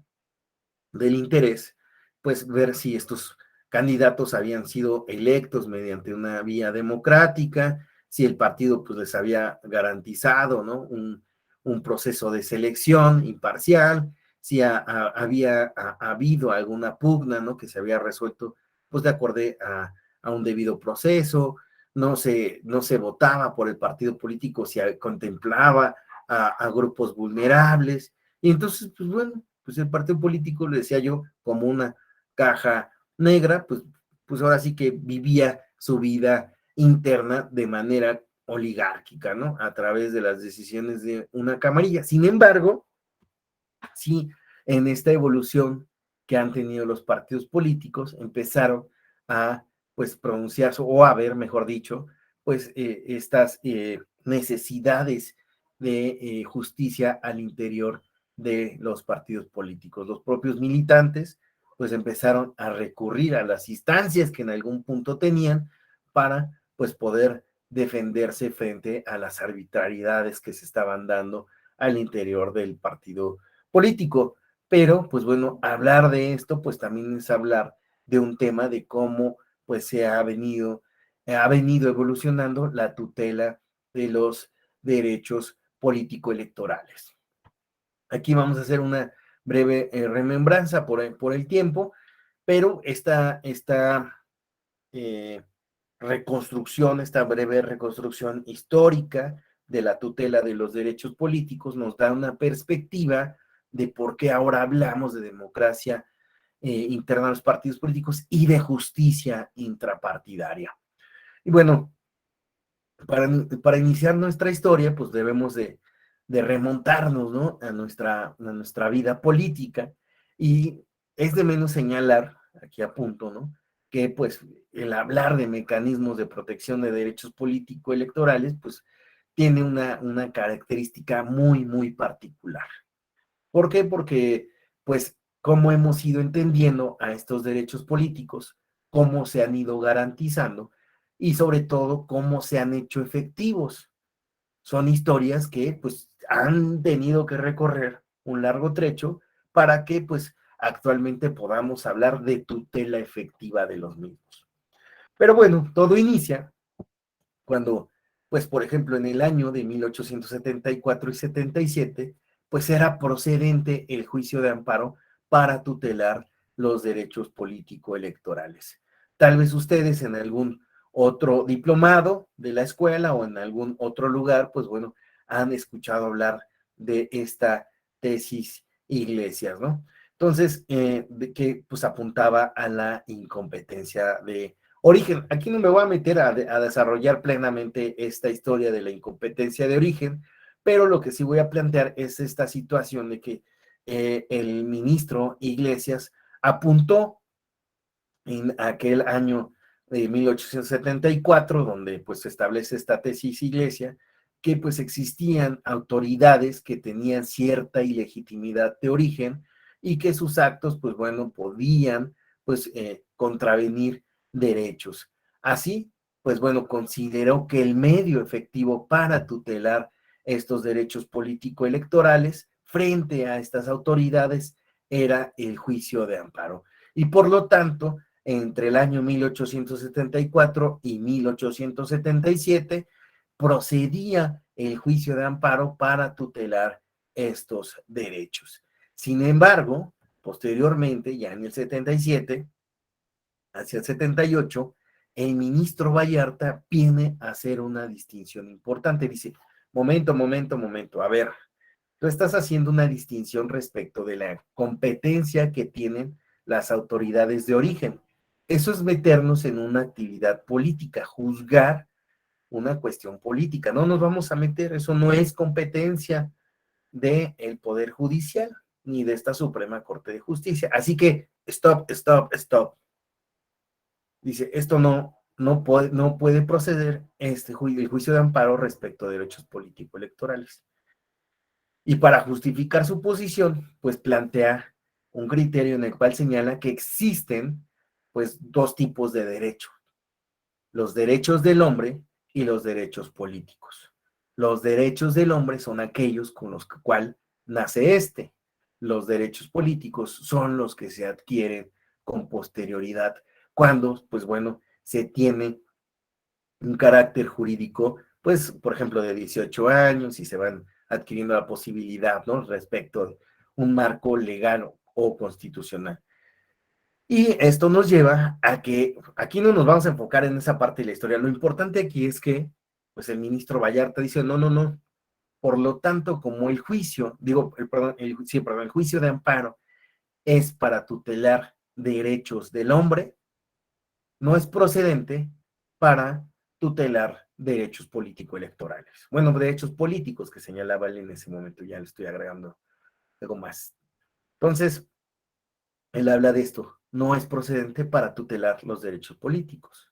del interés, pues ver si estos candidatos habían sido electos mediante una vía democrática, si el partido pues les había garantizado, ¿no? Un proceso de selección imparcial, si había habido alguna pugna, ¿no? Que se había resuelto pues de acuerdo a un debido proceso, no se votaba por el partido político si contemplaba a grupos vulnerables, y entonces, pues bueno, pues el partido político, le decía yo, como una caja negra, pues ahora sí que vivía su vida interna de manera oligárquica, ¿no? A través de las decisiones de una camarilla. Sin embargo, sí, en esta evolución que han tenido los partidos políticos, empezaron a, pues, pronunciarse, o a ver, mejor dicho, pues, estas necesidades de justicia al interior de los partidos políticos. Los propios militantes, pues, empezaron a recurrir a las instancias que en algún punto tenían para, pues, poder defenderse frente a las arbitrariedades que se estaban dando al interior del partido político. Pero, pues bueno, hablar de esto, pues también es hablar de un tema de cómo, pues ha venido evolucionando la tutela de los derechos político-electorales. Aquí vamos a hacer una breve remembranza por el tiempo, pero esta eh, reconstrucción, esta breve reconstrucción histórica de la tutela de los derechos políticos nos da una perspectiva de por qué ahora hablamos de democracia interna de los partidos políticos y de justicia intrapartidaria. Y bueno, para iniciar nuestra historia, pues debemos de remontarnos, ¿no? A nuestra vida política. Y es de menos señalar, aquí a punto, ¿no? Que pues el hablar de mecanismos de protección de derechos político-electorales, pues tiene una característica muy, muy particular. ¿Por qué? Porque, pues, cómo hemos ido entendiendo a estos derechos políticos, cómo se han ido garantizando y sobre todo cómo se han hecho efectivos. Son historias que, pues, han tenido que recorrer un largo trecho para que, pues, actualmente podamos hablar de tutela efectiva de los mismos. Pero bueno, todo inicia cuando, pues, por ejemplo, en el año de 1874 y 77, pues era procedente el juicio de amparo para tutelar los derechos político-electorales. Tal vez ustedes en algún otro diplomado de la escuela o en algún otro lugar, pues bueno, han escuchado hablar de esta tesis Iglesias, ¿no? Entonces, de que pues apuntaba a la incompetencia de Origen. Aquí no me voy a meter a desarrollar plenamente esta historia de la incompetencia de Origen, pero lo que sí voy a plantear es esta situación de que el ministro Iglesias apuntó en aquel año de 1874, donde pues se establece esta tesis Iglesia, que pues existían autoridades que tenían cierta ilegitimidad de origen y que sus actos pues bueno podían pues contravenir derechos. Así, pues bueno, consideró que el medio efectivo para tutelar estos derechos político-electorales frente a estas autoridades era el juicio de amparo. Y por lo tanto, entre el año 1874 y 1877, procedía el juicio de amparo para tutelar estos derechos. Sin embargo, posteriormente, ya en el 77, hacia el 78, el ministro Vallarta viene a hacer una distinción importante. Dice, momento, a ver, tú estás haciendo una distinción respecto de la competencia que tienen las autoridades de origen. Eso es meternos en una actividad política, juzgar una cuestión política. No nos vamos a meter, eso no es competencia del Poder Judicial ni de esta Suprema Corte de Justicia. Así que, stop. Dice, esto no puede proceder el juicio de amparo respecto a derechos político-electorales. Y para justificar su posición, pues plantea un criterio en el cual señala que existen pues dos tipos de derechos, los derechos del hombre y los derechos políticos. Los derechos del hombre son aquellos con los cuales nace este. Los derechos políticos son los que se adquieren con posterioridad, cuando, pues bueno, se tiene un carácter jurídico, pues, por ejemplo, de 18 años y se van adquiriendo la posibilidad, ¿no? Respecto a un marco legal o constitucional. Y esto nos lleva a que aquí no nos vamos a enfocar en esa parte de la historia. Lo importante aquí es que, pues, el ministro Vallarta dice, no. Por lo tanto, como el juicio, el juicio de amparo es para tutelar derechos del hombre, no es procedente para tutelar derechos político-electorales. Bueno, derechos políticos que señalaba él en ese momento, ya le estoy agregando algo más. Entonces, él habla de esto, no es procedente para tutelar los derechos políticos.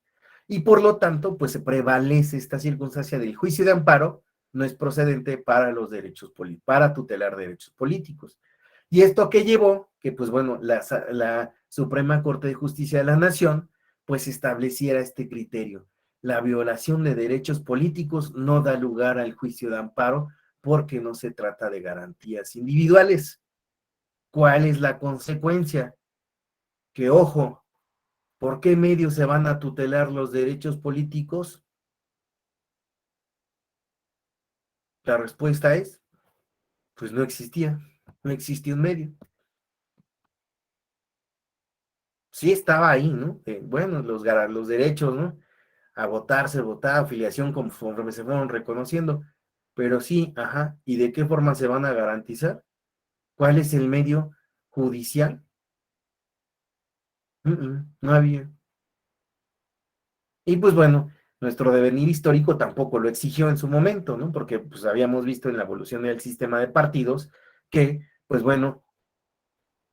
Y por lo tanto, pues se prevalece esta circunstancia del juicio de amparo, no es procedente para los derechos para tutelar derechos políticos. ¿Y esto qué llevó? Que pues bueno, la Suprema Corte de Justicia de la Nación pues estableciera este criterio. la violación de derechos políticos no da lugar al juicio de amparo porque no se trata de garantías individuales. ¿Cuál es la consecuencia? Que, ojo, ¿por qué medios se van a tutelar los derechos políticos? La respuesta es, pues no existía, no existía un medio. Sí estaba ahí, ¿no? Bueno, los derechos, ¿no? A votar, se votaba, afiliación conforme se fueron reconociendo, pero sí, ajá, ¿y de qué forma se van a garantizar? ¿Cuál es el medio judicial? No había. Y pues bueno, nuestro devenir histórico tampoco lo exigió en su momento, ¿no? Porque pues habíamos visto en la evolución del sistema de partidos que, pues bueno,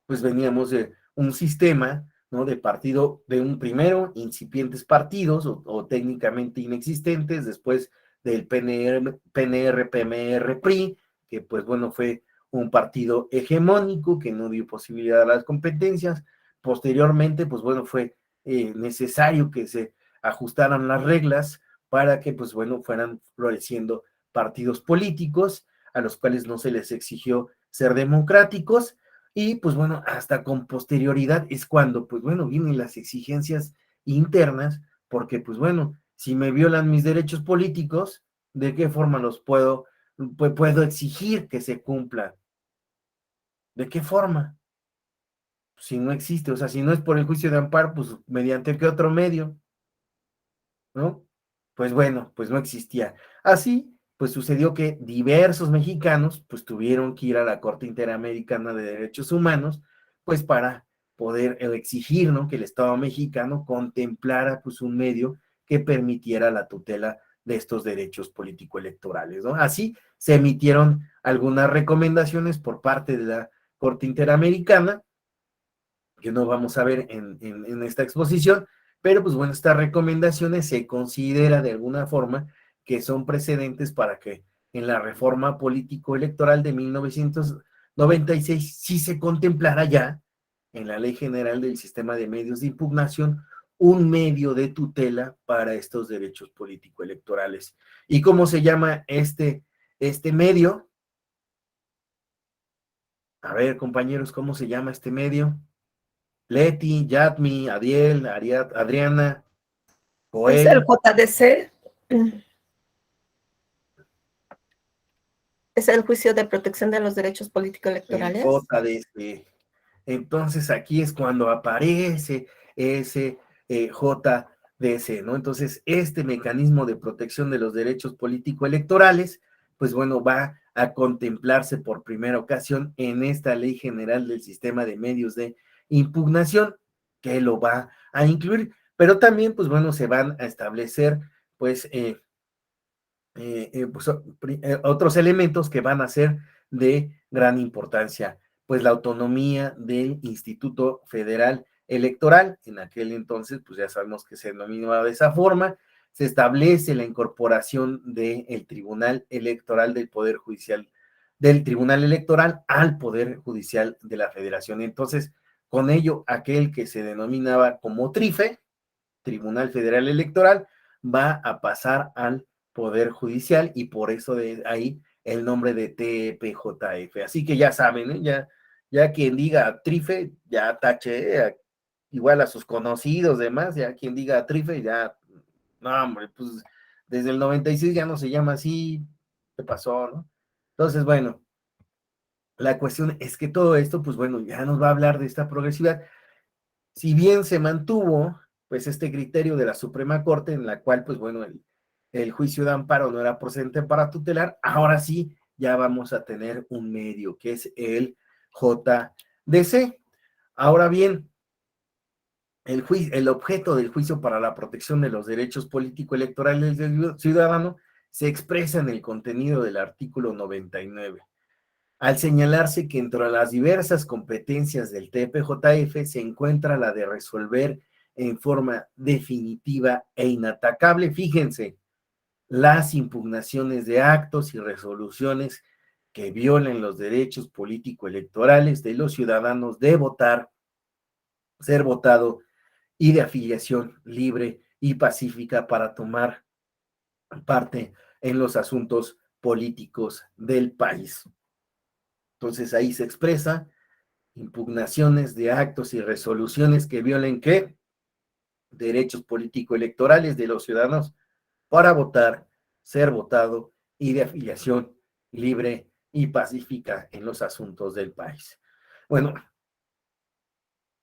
pues veníamos de un sistema, ¿no? De partido, de un primero, incipientes partidos o técnicamente inexistentes, después del PNR, PMR, PRI, que pues bueno, fue un partido hegemónico que no dio posibilidad a las competencias. Posteriormente, pues bueno, fue necesario que se ajustaran las reglas para que pues bueno, fueran floreciendo partidos políticos a los cuales no se les exigió ser democráticos y pues bueno, hasta con posterioridad es cuando, pues bueno, vienen las exigencias internas, porque pues bueno, si me violan mis derechos políticos, ¿de qué forma los puedo exigir que se cumplan? ¿De qué forma? Si no existe, o sea, si no es por el juicio de amparo, pues mediante qué otro medio, ¿no? Pues bueno, pues no existía. Así, pues sucedió que diversos mexicanos, pues tuvieron que ir a la Corte Interamericana de Derechos Humanos, pues para poder exigir, ¿no? Que el Estado mexicano contemplara, pues, un medio que permitiera la tutela de estos derechos político-electorales, ¿no? Así se emitieron algunas recomendaciones por parte de la Corte Interamericana, que no vamos a ver en esta exposición, pero pues bueno, estas recomendaciones se considera de alguna forma que son precedentes para que en la reforma político-electoral de 1996 sí se contemplara ya en la Ley General del Sistema de Medios de Impugnación un medio de tutela para estos derechos político-electorales. ¿Y cómo se llama este medio? A ver, compañeros, ¿cómo se llama este medio? Leti, Yadmi, Adiel, Adriana, Pues el Joel, JDC es el Juicio de Protección de los Derechos el Político-Electorales. JDC. Entonces aquí es cuando aparece ese JDC, ¿no? Entonces este mecanismo de protección de los derechos político-electorales, pues bueno, va a contemplarse por primera ocasión en esta Ley General del Sistema de Medios de Impugnación, que lo va a incluir, pero también, pues bueno, se van a establecer, pues, pues, otros elementos que van a ser de gran importancia, pues la autonomía del Instituto Federal Electoral, en aquel entonces, pues ya sabemos que se denominaba de esa forma, se establece la incorporación del Tribunal Electoral del Poder Judicial, del Tribunal Electoral al Poder Judicial de la Federación. Entonces, con ello, aquel que se denominaba como TRIFE, Tribunal Federal Electoral, va a pasar al Poder Judicial y por eso de ahí el nombre de TPJF. Así que ya saben, ¿eh? Ya quien diga Trife, ya tache, igual a sus conocidos, demás, ya quien diga Trife, ya, no, hombre, pues desde el 96 ya no se llama así, ¿qué pasó, no? Entonces, bueno, la cuestión es que todo esto, pues bueno, ya nos va a hablar de esta progresividad. Si bien se mantuvo, pues este criterio de la Suprema Corte en la cual, pues bueno, el juicio de amparo no era procedente para tutelar, ahora sí ya vamos a tener un medio, que es el JDC. Ahora bien, el objeto del juicio para la protección de los derechos político-electorales del ciudadano se expresa en el contenido del artículo 99 al señalarse que entre las diversas competencias del TPJF se encuentra la de resolver en forma definitiva e inatacable, fíjense, las impugnaciones de actos y resoluciones que violen los derechos político-electorales de los ciudadanos de votar, ser votado y de afiliación libre y pacífica para tomar parte en los asuntos políticos del país. Entonces ahí se expresa impugnaciones de actos y resoluciones que violen ¿qué? Derechos político-electorales de los ciudadanos para votar, ser votado y de afiliación libre y pacífica en los asuntos del país. Bueno,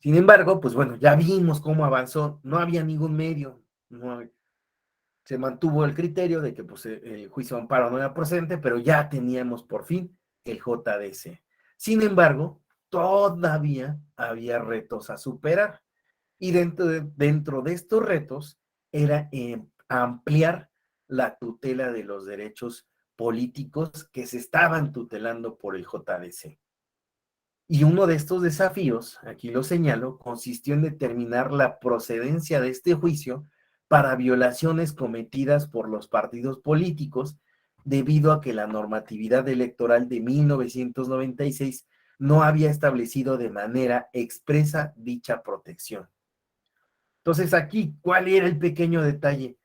sin embargo, pues bueno, ya vimos cómo avanzó, no había ningún medio, no, se mantuvo el criterio de que pues, el juicio de amparo no era procedente, pero ya teníamos por fin el JDC. Sin embargo, todavía había retos a superar y dentro de estos retos era ampliar la tutela de los derechos políticos que se estaban tutelando por el JDC. Y uno de estos desafíos, aquí lo señalo, consistió en determinar la procedencia de este juicio para violaciones cometidas por los partidos políticos, debido a que la normatividad electoral de 1996 no había establecido de manera expresa dicha protección. Entonces aquí, ¿cuál era el pequeño detalle?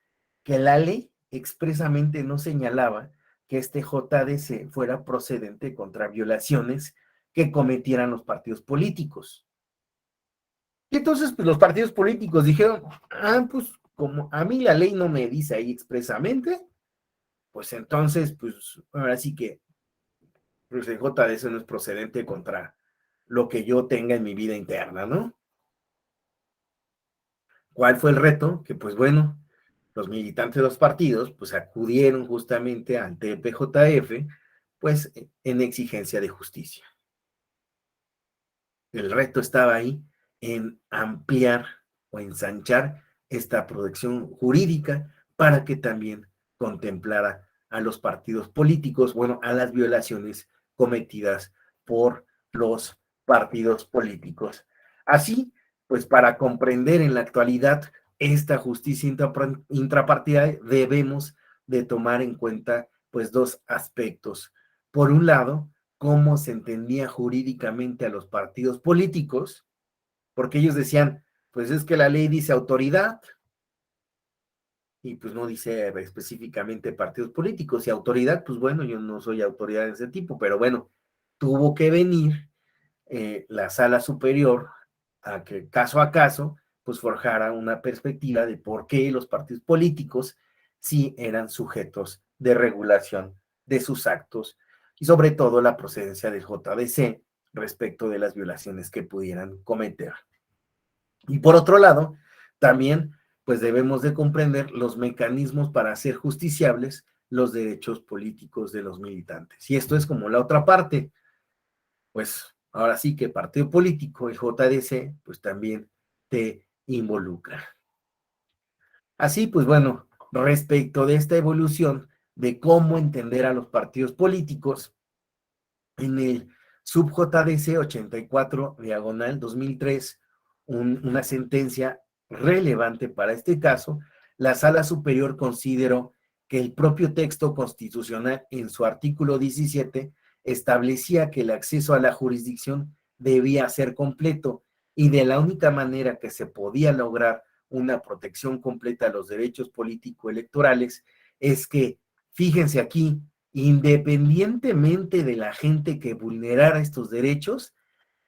Que la ley expresamente no señalaba que este JDC fuera procedente contra violaciones que cometieran los partidos políticos. Y entonces pues, los partidos políticos dijeron, pues como a mí la ley no me dice ahí expresamente, pues entonces, pues ahora sí que pues, el JDC no es procedente contra lo que yo tenga en mi vida interna, ¿no? ¿Cuál fue el reto? Que pues bueno, los militantes de los partidos pues acudieron justamente ante el PJF pues en exigencia de justicia. El reto estaba ahí en ampliar o ensanchar esta protección jurídica para que también contemplara a los partidos políticos, bueno, a las violaciones cometidas por los partidos políticos. Así, para comprender en la actualidad esta justicia intrapartidaria debemos de tomar en cuenta pues dos aspectos. Por un lado, cómo se entendía jurídicamente a los partidos políticos, porque ellos decían, pues es que la ley dice autoridad y pues no dice específicamente partidos políticos y autoridad, pues bueno, yo no soy autoridad de ese tipo, pero bueno, tuvo que venir la sala superior a que caso a caso, pues forjara una perspectiva de por qué los partidos políticos sí eran sujetos de regulación de sus actos y sobre todo la procedencia del JDC respecto de las violaciones que pudieran cometer. Y por otro lado, también pues debemos de comprender los mecanismos para hacer justiciables los derechos políticos de los militantes. Y esto es como la otra parte, pues ahora sí que partido político, el JDC, pues también te involucra. Así, pues bueno, respecto de esta evolución de cómo entender a los partidos políticos, en el sub-JDC 84, diagonal 2003, una sentencia relevante para este caso, la Sala Superior consideró que el propio texto constitucional en su artículo 17 establecía que el acceso a la jurisdicción debía ser completo y de la única manera que se podía lograr una protección completa a los derechos político-electorales es que, fíjense aquí, independientemente de la gente que vulnerara estos derechos,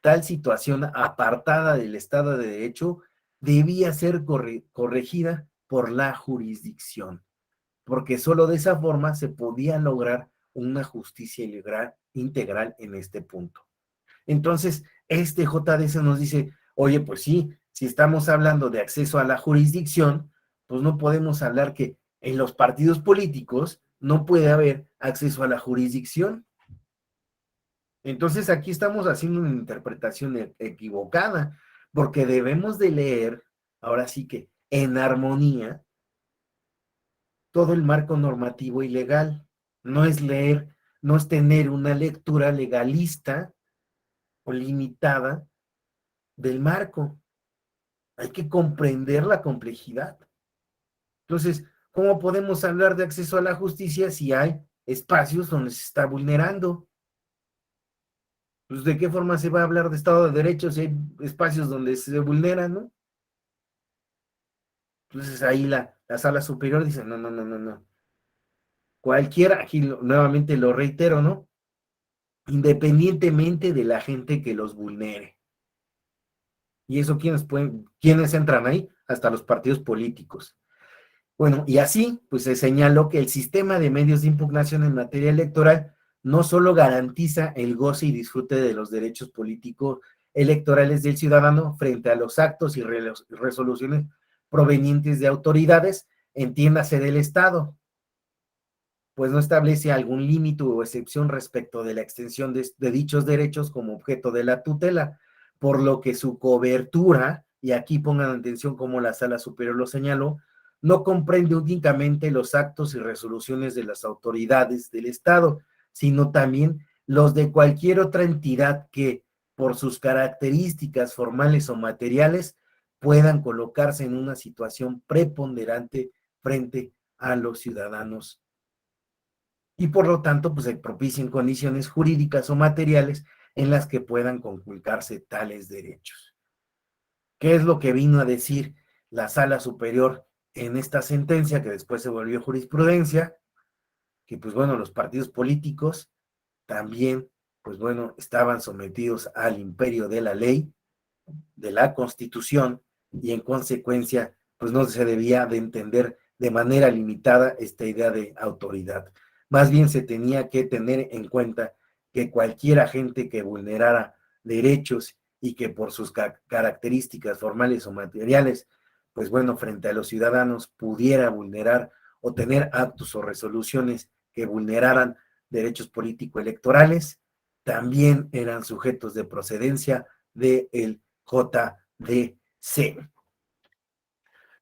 tal situación apartada del Estado de Derecho debía ser corregida por la jurisdicción, porque solo de esa forma se podía lograr una justicia integral en este punto. Entonces, este JDC nos dice, oye, pues sí, si estamos hablando de acceso a la jurisdicción, pues no podemos hablar que en los partidos políticos no puede haber acceso a la jurisdicción. Entonces, aquí estamos haciendo una interpretación equivocada, porque debemos de leer, ahora sí que en armonía, todo el marco normativo y legal. No es leer, no es tener una lectura legalista o limitada del marco. Hay que comprender la complejidad. Entonces, ¿cómo podemos hablar de acceso a la justicia si hay espacios donde se está vulnerando? Pues, ¿de qué forma se va a hablar de Estado de Derecho si hay espacios donde se vulneran, no? Entonces ahí la sala superior dice, no, no, no, no, no. Cualquiera, aquí nuevamente lo reitero, ¿no? Independientemente de la gente que los vulnere. Y eso, ¿quiénes entran ahí? Hasta los partidos políticos. Bueno, y así, pues se señaló que el sistema de medios de impugnación en materia electoral no solo garantiza el goce y disfrute de los derechos políticos electorales del ciudadano frente a los actos y resoluciones provenientes de autoridades, entiéndase del Estado, pues no establece algún límite o excepción respecto de la extensión de dichos derechos como objeto de la tutela, por lo que su cobertura, y aquí pongan atención como la Sala Superior lo señaló, no comprende únicamente los actos y resoluciones de las autoridades del Estado, sino también los de cualquier otra entidad que, por sus características formales o materiales, puedan colocarse en una situación preponderante frente a los ciudadanos y por lo tanto, pues se propicien condiciones jurídicas o materiales en las que puedan conculcarse tales derechos. ¿Qué es lo que vino a decir la Sala Superior en esta sentencia que después se volvió jurisprudencia? Que pues bueno, los partidos políticos también, pues bueno, estaban sometidos al imperio de la ley, de la Constitución, y en consecuencia, pues no se debía de entender de manera limitada esta idea de autoridad. Más bien se tenía que tener en cuenta que cualquier agente que vulnerara derechos y que por sus características formales o materiales, pues bueno, frente a los ciudadanos pudiera vulnerar o tener actos o resoluciones que vulneraran derechos político-electorales, también eran sujetos de procedencia del JDC. En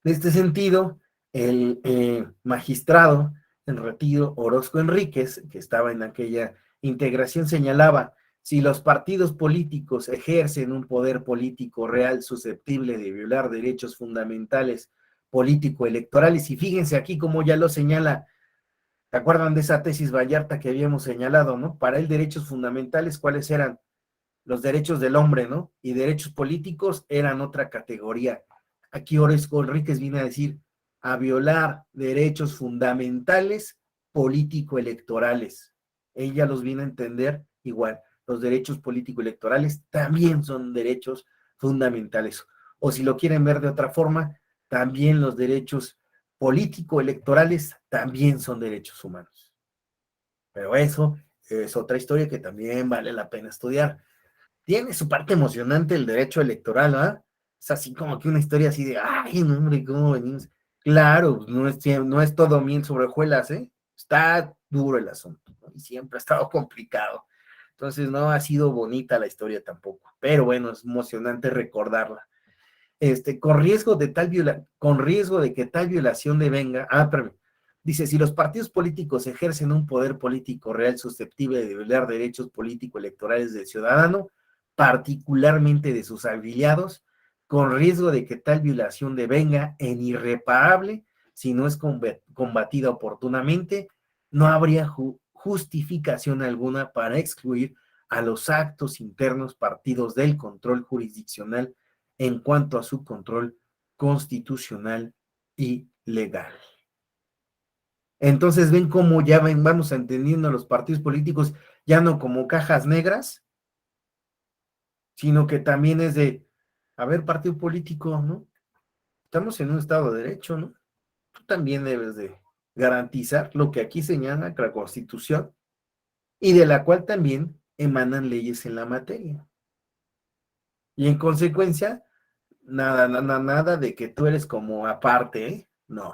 este sentido, el magistrado en retiro Orozco Enríquez, que estaba en aquella integración, señalaba, si los partidos políticos ejercen un poder político real susceptible de violar derechos fundamentales político-electorales, y fíjense aquí como ya lo señala, ¿se acuerdan de esa tesis Vallarta que habíamos señalado, no? Para él, derechos fundamentales, ¿cuáles eran? Los derechos del hombre, ¿no? Y derechos políticos eran otra categoría. Aquí Orozco Enríquez viene a decir, a violar derechos fundamentales político-electorales. Ella los viene a entender igual. Los derechos político-electorales también son derechos fundamentales. O si lo quieren ver de otra forma, también los derechos político-electorales también son derechos humanos. Pero eso es otra historia que también vale la pena estudiar. Tiene su parte emocionante el derecho electoral, ¿ah? Es así como que una historia así de, ay, no, hombre, ¿cómo venimos? Claro, no es todo miel sobre hojuelas, ¿eh? Está duro el asunto, ¿no? Y siempre ha estado complicado. Entonces, no ha sido bonita la historia tampoco, pero bueno, es emocionante recordarla. Con riesgo de que tal violación devenga, perdón, dice, si los partidos políticos ejercen un poder político real susceptible de violar derechos político-electorales del ciudadano, particularmente de sus afiliados, con riesgo de que tal violación devenga en irreparable si no es combatida oportunamente, no habría justificación alguna para excluir a los actos internos partidos del control jurisdiccional en cuanto a su control constitucional y legal. Entonces ven cómo ya vamos entendiendo a los partidos políticos ya no como cajas negras, sino que también es de, a ver, partido político, ¿no? Estamos en un Estado de Derecho, ¿no? Tú también debes de garantizar lo que aquí señala la Constitución y de la cual también emanan leyes en la materia. Y en consecuencia, nada de que tú eres como aparte, ¿eh? No,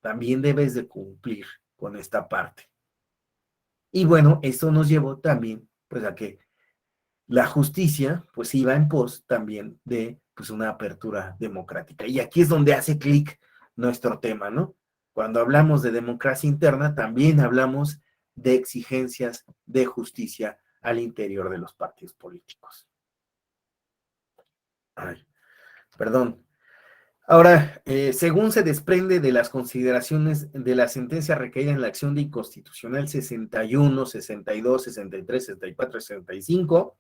también debes de cumplir con esta parte. Y bueno, esto nos llevó también, pues, a que la justicia, pues, iba en pos también de, pues, una apertura democrática. Y aquí es donde hace clic nuestro tema, ¿no? Cuando hablamos de democracia interna, también hablamos de exigencias de justicia al interior de los partidos políticos. Ay, perdón. Ahora, según se desprende de las consideraciones de la sentencia recaída en la acción de inconstitucional 61, 62, 63, 64, 65,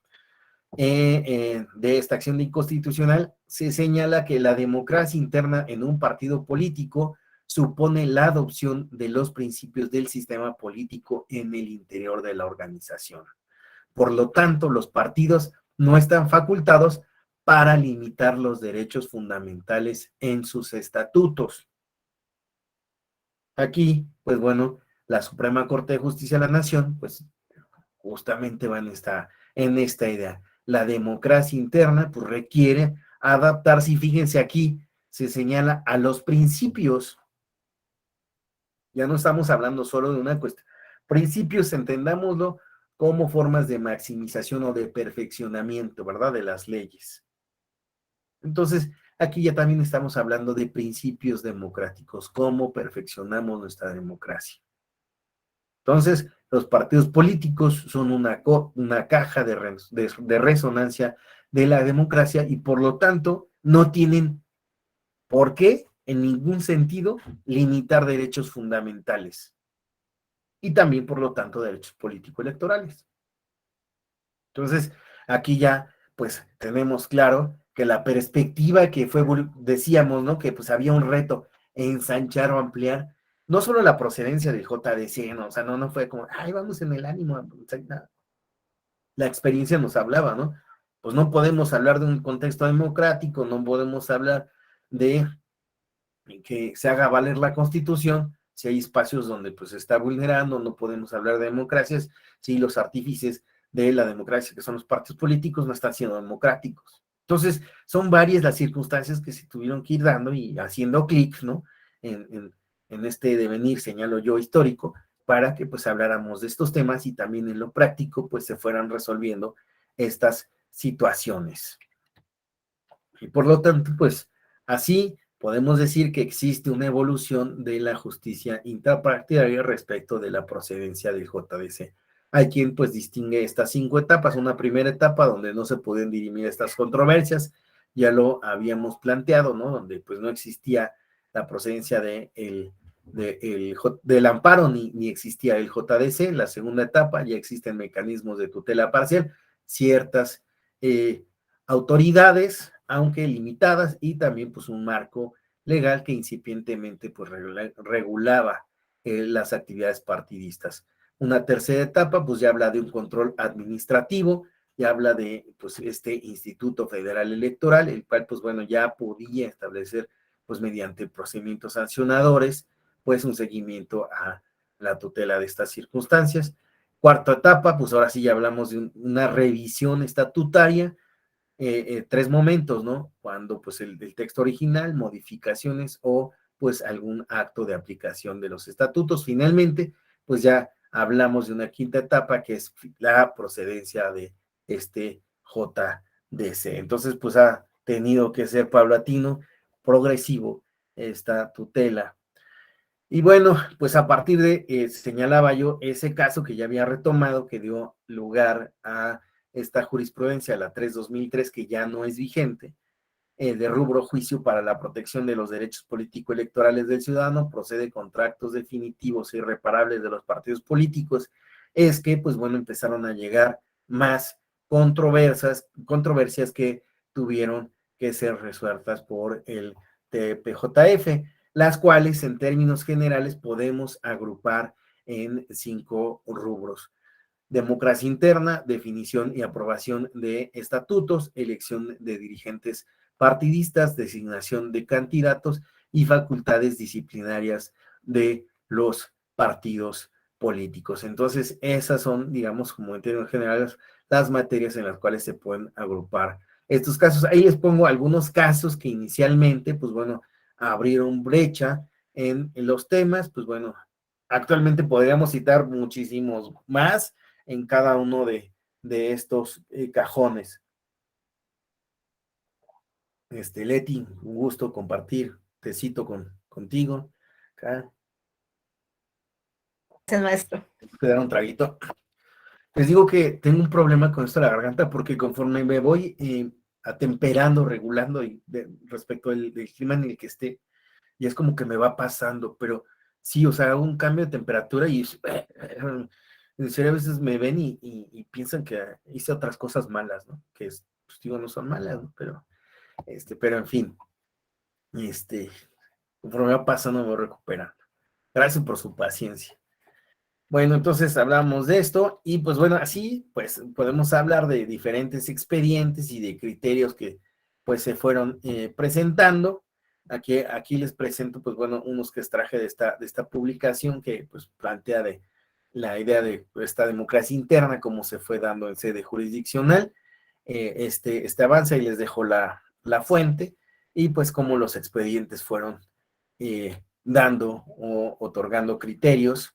de esta acción de inconstitucional, se señala que la democracia interna en un partido político supone la adopción de los principios del sistema político en el interior de la organización. Por lo tanto, los partidos no están facultados para limitar los derechos fundamentales en sus estatutos. Aquí, pues bueno, la Suprema Corte de Justicia de la Nación, pues justamente va en esta idea. La democracia interna, pues requiere adaptarse, y fíjense aquí, se señala a los principios. Ya no estamos hablando solo de una cuestión. Principios, entendámoslo como formas de maximización o de perfeccionamiento, ¿verdad? De las leyes. Entonces, aquí ya también estamos hablando de principios democráticos, cómo perfeccionamos nuestra democracia. Entonces, los partidos políticos son una caja de resonancia de la democracia y por lo tanto no tienen por qué en ningún sentido limitar derechos fundamentales y también por lo tanto derechos político-electorales. Entonces, aquí ya pues tenemos claro que la perspectiva que fue, decíamos, ¿no? Que pues había un reto, ensanchar o ampliar, no solo la procedencia del JDC, ¿no? O sea, no fue como, ay, vamos en el ánimo, la experiencia nos hablaba, ¿no? Pues no podemos hablar de un contexto democrático, no podemos hablar de que se haga valer la Constitución si hay espacios donde pues se está vulnerando, no podemos hablar de democracias si los artífices de la democracia, que son los partidos políticos, no están siendo democráticos. Entonces, son varias las circunstancias que se tuvieron que ir dando y haciendo clics, ¿no? En este devenir, señalo yo, histórico, para que pues habláramos de estos temas y también en lo práctico pues se fueran resolviendo estas situaciones. Y por lo tanto, pues así podemos decir que existe una evolución de la justicia intrapartidaria respecto de la procedencia del JDC. Hay quien pues distingue estas 5 etapas, una primera etapa donde no se pueden dirimir estas controversias, ya lo habíamos planteado, ¿no? Donde pues no existía la procedencia del amparo ni existía el JDC. La segunda etapa ya existen mecanismos de tutela parcial, ciertas autoridades, aunque limitadas, y también pues un marco legal que incipientemente pues regulaba las actividades partidistas. Una tercera etapa pues ya habla de un control administrativo, ya habla de pues este Instituto Federal Electoral, el cual pues bueno ya podía establecer pues mediante procedimientos sancionadores pues un seguimiento a la tutela de estas circunstancias. Cuarta etapa, pues ahora sí ya hablamos de una revisión estatutaria, 3 momentos, ¿no? Cuando pues el texto original, modificaciones o pues algún acto de aplicación de los estatutos. Finalmente, pues ya hablamos de una quinta etapa que es la procedencia de este JDC. Entonces, pues ha tenido que ser paulatino, progresivo esta tutela. Y bueno, pues a partir de, señalaba yo, ese caso que ya había retomado, que dio lugar a esta jurisprudencia, la 3-2003, que ya no es vigente, de rubro juicio para la protección de los derechos político-electorales del ciudadano, procede contra actos definitivos e irreparables de los partidos políticos, es que, pues bueno, empezaron a llegar más controversias que tuvieron que ser resueltas por el TPJF, las cuales en términos generales podemos agrupar en 5 rubros: democracia interna, definición y aprobación de estatutos, elección de dirigentes partidistas, designación de candidatos y facultades disciplinarias de los partidos políticos. Entonces, esas son, digamos, como en términos generales, las materias en las cuales se pueden agrupar estos casos. Ahí les pongo algunos casos que inicialmente, pues bueno, abrieron brecha en los temas. Pues bueno, actualmente podríamos citar muchísimos más en cada uno de estos cajones. Leti, un gusto compartir tecito contigo. Acá, Es maestro. te dar un traguito. Les digo que tengo un problema con esto de la garganta porque conforme me voy atemperando, regulando respecto del clima en el que esté, y es como que me va pasando, pero sí, o sea, hago un cambio de temperatura y en serio a veces me ven y piensan que hice otras cosas malas, ¿no? Que, pues digo, no son malas, ¿no? Pero en fin, este, conforme va pasando me voy recuperando. Gracias por su paciencia. Bueno, entonces hablamos de esto y pues bueno, así pues podemos hablar de diferentes expedientes y de criterios que pues se fueron presentando. Aquí les presento pues bueno, unos que extraje de esta publicación que pues plantea de la idea de esta democracia interna, cómo se fue dando en sede jurisdiccional, este avance y les dejo la fuente y pues cómo los expedientes fueron dando o otorgando criterios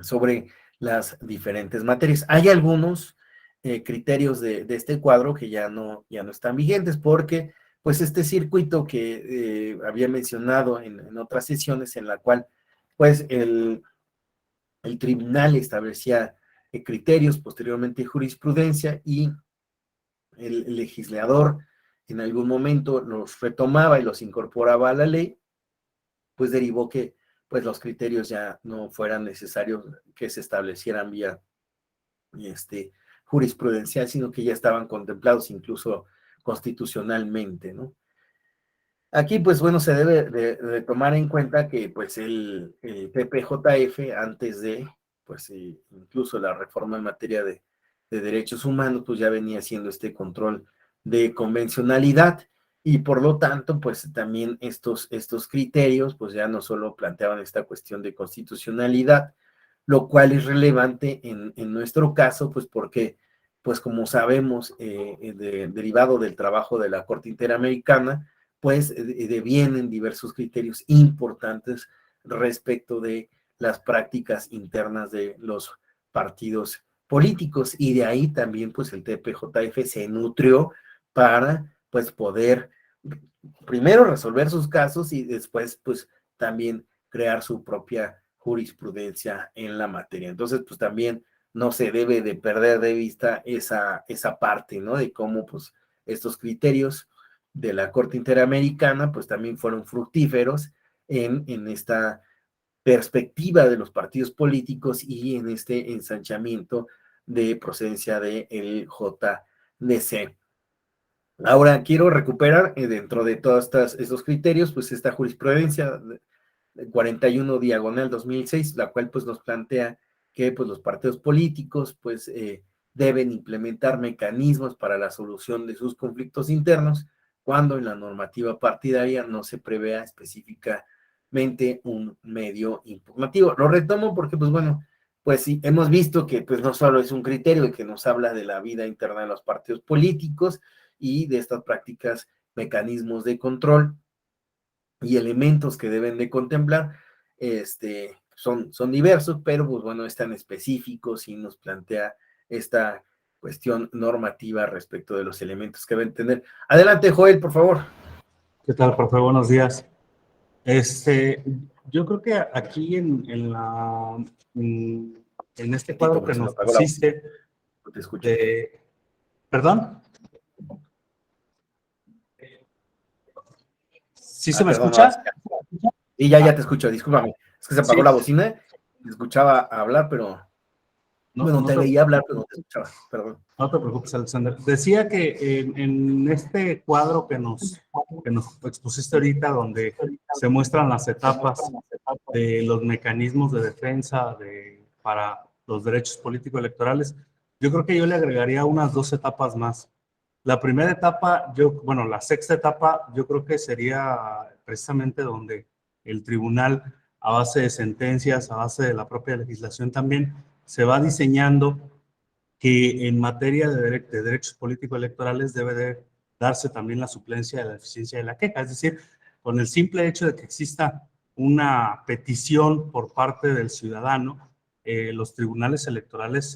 sobre las diferentes materias. Hay algunos criterios de este cuadro que ya no están vigentes porque pues este circuito que había mencionado en otras sesiones en la cual pues el tribunal establecía criterios, posteriormente jurisprudencia y el legislador en algún momento los retomaba y los incorporaba a la ley, pues derivó que pues los criterios ya no fueran necesarios que se establecieran vía jurisprudencial, sino que ya estaban contemplados incluso constitucionalmente, ¿no? Aquí, pues bueno, se debe de tomar en cuenta que pues el PPJF, antes de, pues incluso la reforma en materia de derechos humanos, pues ya venía haciendo este control de convencionalidad y por lo tanto, pues también estos criterios, pues ya no solo planteaban esta cuestión de constitucionalidad, lo cual es relevante en nuestro caso, pues porque, pues como sabemos, derivado del trabajo de la Corte Interamericana, pues devienen diversos criterios importantes respecto de las prácticas internas de los partidos políticos y de ahí también pues el TPJF se nutrió para pues poder primero resolver sus casos y después pues también crear su propia jurisprudencia en la materia. Entonces pues también no se debe de perder de vista esa parte, ¿no? De cómo pues estos criterios de la Corte Interamericana pues también fueron fructíferos en esta perspectiva de los partidos políticos y en este ensanchamiento de procedencia del JDC. Ahora quiero recuperar dentro de todos estos criterios, pues esta jurisprudencia 41 diagonal 2006, la cual pues nos plantea que pues los partidos políticos pues deben implementar mecanismos para la solución de sus conflictos internos cuando en la normativa partidaria no se prevea específicamente un medio impugnativo. Lo retomo porque pues bueno, pues sí, hemos visto que pues no solo es un criterio que nos habla de la vida interna de los partidos políticos y de estas prácticas, mecanismos de control y elementos que deben de contemplar, son diversos, pero pues bueno, están específicos y nos plantea esta cuestión normativa respecto de los elementos que deben tener. Adelante, Joel, por favor. ¿Qué tal, profe? Buenos días. Yo creo que aquí en este cuadro que nos pusiste, te escucho. ¿Perdón? ¿Sí se me Perdón, escucha? Y ya te escucho, discúlpame. Es que se apagó Sí. la bocina, me escuchaba hablar, pero bueno, te veía hablar, pero no te escuchaba, perdón. No te preocupes, Alexander. Decía que en este cuadro que nos expusiste ahorita, donde se muestran las etapas de los mecanismos de defensa para los derechos político-electorales, yo creo que yo le agregaría unas 2 etapas más. La primera etapa, la sexta etapa, yo creo que sería precisamente donde el tribunal, a base de sentencias, a base de la propia legislación también, se va diseñando que en materia de derechos político-electorales debe de darse también la suplencia de la eficiencia de la queja. Es decir, con el simple hecho de que exista una petición por parte del ciudadano, los tribunales electorales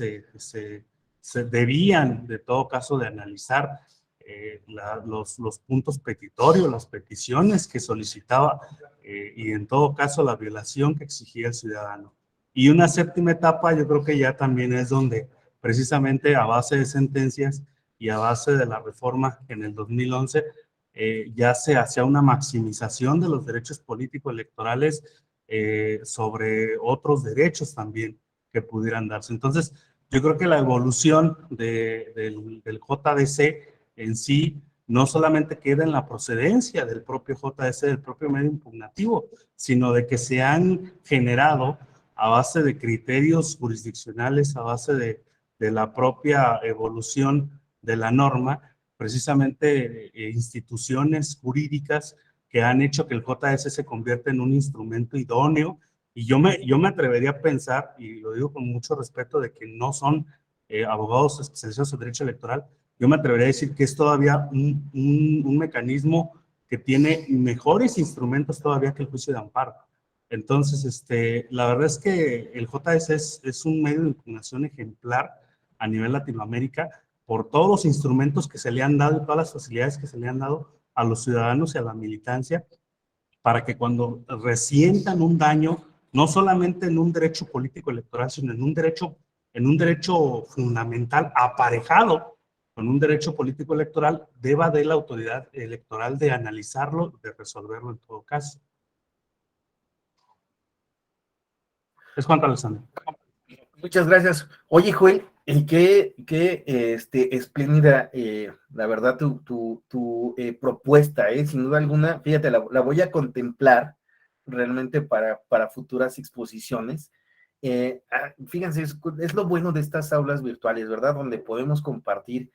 se debían, de todo caso, de analizar los puntos petitorios, las peticiones que solicitaba y, en todo caso, la violación que exigía el ciudadano. Y una séptima etapa, yo creo que ya también es donde precisamente a base de sentencias y a base de la reforma que en el 2011 ya se hacía una maximización de los derechos políticos electorales sobre otros derechos también. que pudieran darse. Entonces, yo creo que la evolución del JDC en sí no solamente queda en la procedencia del propio JDC, del propio medio impugnativo, sino de que se han generado a base de criterios jurisdiccionales, a base de la propia evolución de la norma, precisamente instituciones jurídicas que han hecho que el JDC se convierta en un instrumento idóneo. Y yo me atrevería a pensar, y lo digo con mucho respeto, de que no son abogados especializados en derecho electoral, yo me atrevería a decir que es todavía un mecanismo que tiene mejores instrumentos todavía que el juicio de amparo. Entonces, la verdad es que el JDC es un medio de impugnación ejemplar a nivel Latinoamérica por todos los instrumentos que se le han dado y todas las facilidades que se le han dado a los ciudadanos y a la militancia para que cuando resientan un daño, no solamente en un derecho político electoral, sino en un derecho fundamental aparejado con un derecho político electoral, deba de la autoridad electoral de analizarlo, de resolverlo en todo caso. Es cuanto, Alexander. Muchas gracias. Oye, Joel, qué espléndida, la verdad, tu propuesta, sin duda alguna, fíjate, la voy a contemplar realmente para futuras exposiciones. Fíjense, es lo bueno de estas aulas virtuales, ¿verdad? Donde podemos compartir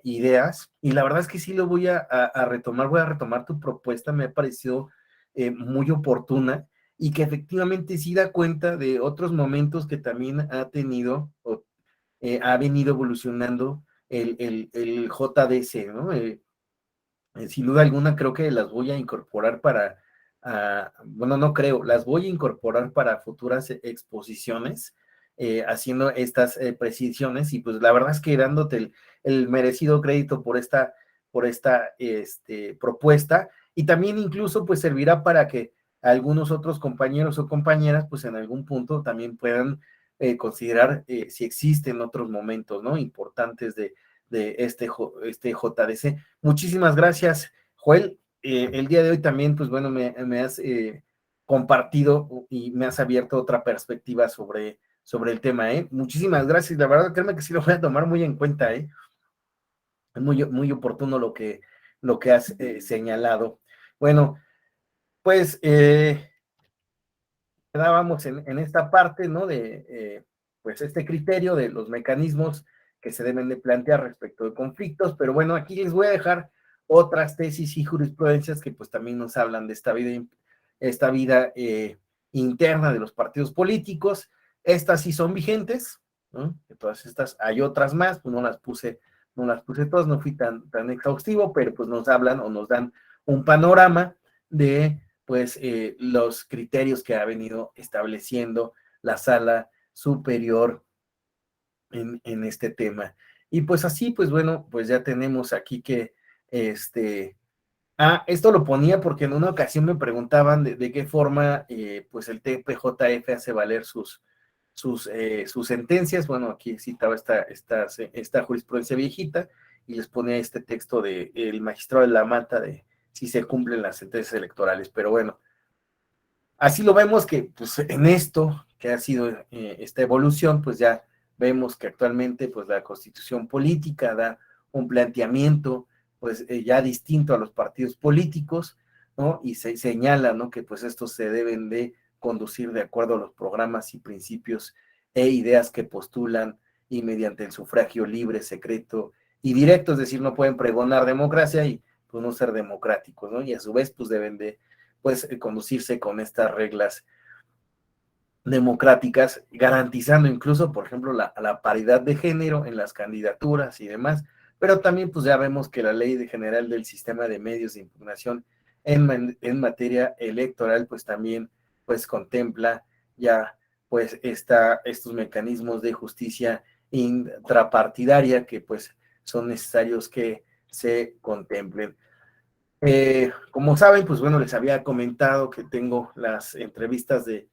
ideas, y la verdad es que sí lo voy a retomar tu propuesta, me ha parecido muy oportuna, y que efectivamente sí da cuenta de otros momentos que también ha tenido, o ha venido evolucionando el JDC, ¿no? Sin duda alguna creo que las voy a incorporar bueno, no creo, las voy a incorporar para futuras exposiciones, haciendo estas precisiones, y pues la verdad es que dándote el merecido crédito por esta propuesta, y también incluso pues servirá para que algunos otros compañeros o compañeras pues en algún punto también puedan considerar si existen otros momentos, ¿no? Importantes de este JDC. Muchísimas gracias, Joel. El día de hoy también, pues bueno, me has compartido y me has abierto otra perspectiva sobre el tema, ¿eh? Muchísimas gracias. La verdad, créeme que sí lo voy a tomar muy en cuenta, ¿eh? Es muy oportuno lo que has señalado. Bueno, pues quedábamos en esta parte, ¿no? De pues este criterio de los mecanismos que se deben de plantear respecto de conflictos, pero bueno, aquí les voy a dejar otras tesis y jurisprudencias que pues también nos hablan de esta vida interna de los partidos políticos. Estas sí son vigentes, ¿no? De todas estas, hay otras más, pues no las puse todas, no fui tan exhaustivo, pero pues nos hablan o nos dan un panorama de pues los criterios que ha venido estableciendo la Sala Superior en este tema. Y pues así, pues bueno, pues ya tenemos aquí que esto lo ponía porque en una ocasión me preguntaban de qué forma pues el TPJF hace valer sus sentencias. Bueno, aquí citaba esta jurisprudencia viejita y les ponía este texto del magistrado de la Mata de si se cumplen las sentencias electorales, pero bueno, así lo vemos que pues en esto que ha sido esta evolución, pues ya vemos que actualmente pues la constitución política da un planteamiento pues ya distinto a los partidos políticos, ¿no? Y se señala, ¿no? Que pues estos se deben de conducir de acuerdo a los programas y principios e ideas que postulan y mediante el sufragio libre, secreto y directo, es decir, no pueden pregonar democracia y pues no ser democráticos, ¿no? Y a su vez pues deben de pues conducirse con estas reglas democráticas, garantizando incluso, por ejemplo, la paridad de género en las candidaturas y demás, pero también pues ya vemos que la ley general del sistema de medios de impugnación en materia electoral pues también pues contempla ya pues estos mecanismos de justicia intrapartidaria que pues son necesarios que se contemplen. Como saben, pues bueno, les había comentado que tengo las entrevistas de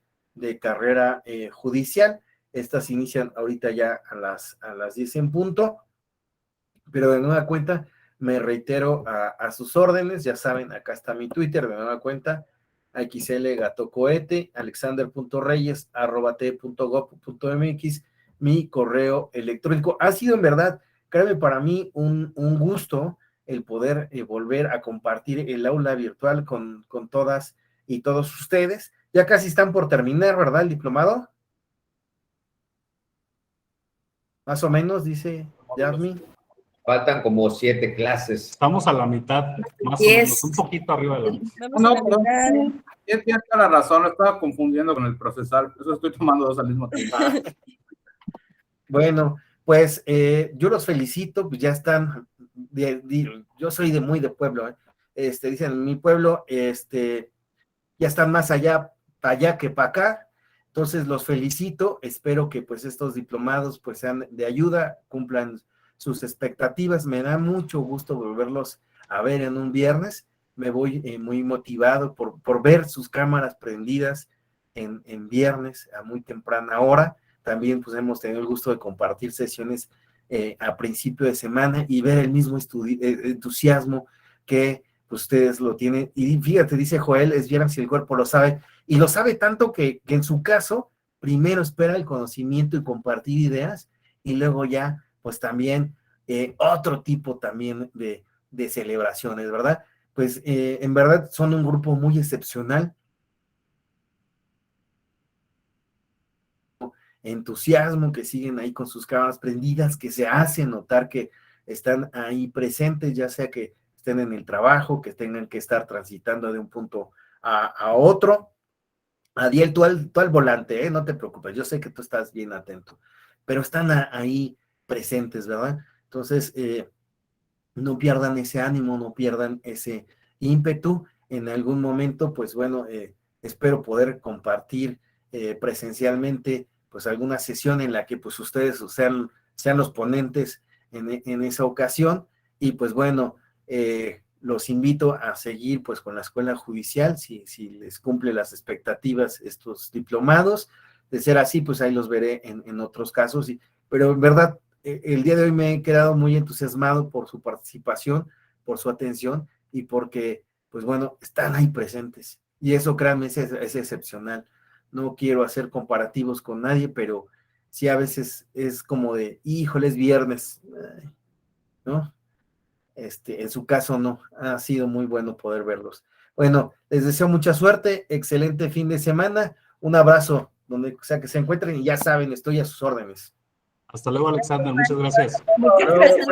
carrera judicial. Estas inician ahorita ya a las 10 en punto, pero de nueva cuenta me reitero a sus órdenes. Ya saben, acá está mi Twitter, de nueva cuenta, XL Gato Cohete, alexander.reyes@t.gov.mx, mi correo electrónico. Ha sido en verdad, créeme, para mí un gusto el poder volver a compartir el aula virtual con todas y todos ustedes. Ya casi están por terminar, ¿verdad? El diplomado. Más o menos, dice Yasmin. Faltan como 7 clases. Estamos a la mitad, más o menos, un poquito arriba de la mitad. Vamos a la mitad. Tienes toda la razón, lo estaba confundiendo con el procesal, por eso estoy tomando dos al mismo tiempo. Bueno, pues yo los felicito, pues ya están, yo soy muy de pueblo, dicen en mi pueblo, ya están más allá que para acá, entonces los felicito, espero que pues estos diplomados pues sean de ayuda, cumplan sus expectativas, me da mucho gusto volverlos a ver en un viernes, me voy muy motivado por ver sus cámaras prendidas en viernes a muy temprana hora. También pues hemos tenido el gusto de compartir sesiones a principio de semana y ver el mismo entusiasmo que pues, ustedes lo tienen. Y fíjate, dice Joel, es viernes si el cuerpo lo sabe, y lo sabe tanto que en su caso, primero espera el conocimiento y compartir ideas, y luego ya, pues también otro tipo también de celebraciones, ¿verdad? Pues en verdad son un grupo muy excepcional, entusiasmo, que siguen ahí con sus cámaras prendidas, que se hace notar que están ahí presentes, ya sea que estén en el trabajo, que tengan que estar transitando de un punto a otro. Adiel, tú al volante, no te preocupes, yo sé que tú estás bien atento, pero están ahí presentes, ¿verdad? Entonces, no pierdan ese ánimo, no pierdan ese ímpetu. En algún momento, pues bueno, espero poder compartir presencialmente pues alguna sesión en la que pues ustedes sean los ponentes en esa ocasión, y pues bueno, los invito a seguir pues con la escuela judicial, si les cumple las expectativas estos diplomados. De ser así, pues ahí los veré en otros casos, pero en verdad el día de hoy me he quedado muy entusiasmado por su participación, por su atención, y porque pues bueno, están ahí presentes, y eso, créanme, es excepcional. No quiero hacer comparativos con nadie, pero sí a veces es como de, híjole, es viernes, ¿no? En su caso no, ha sido muy bueno poder verlos. Bueno, les deseo mucha suerte, excelente fin de semana, un abrazo donde sea que se encuentren, y ya saben, estoy a sus órdenes. Hasta luego, Alexander, muchas gracias. Muchas gracias.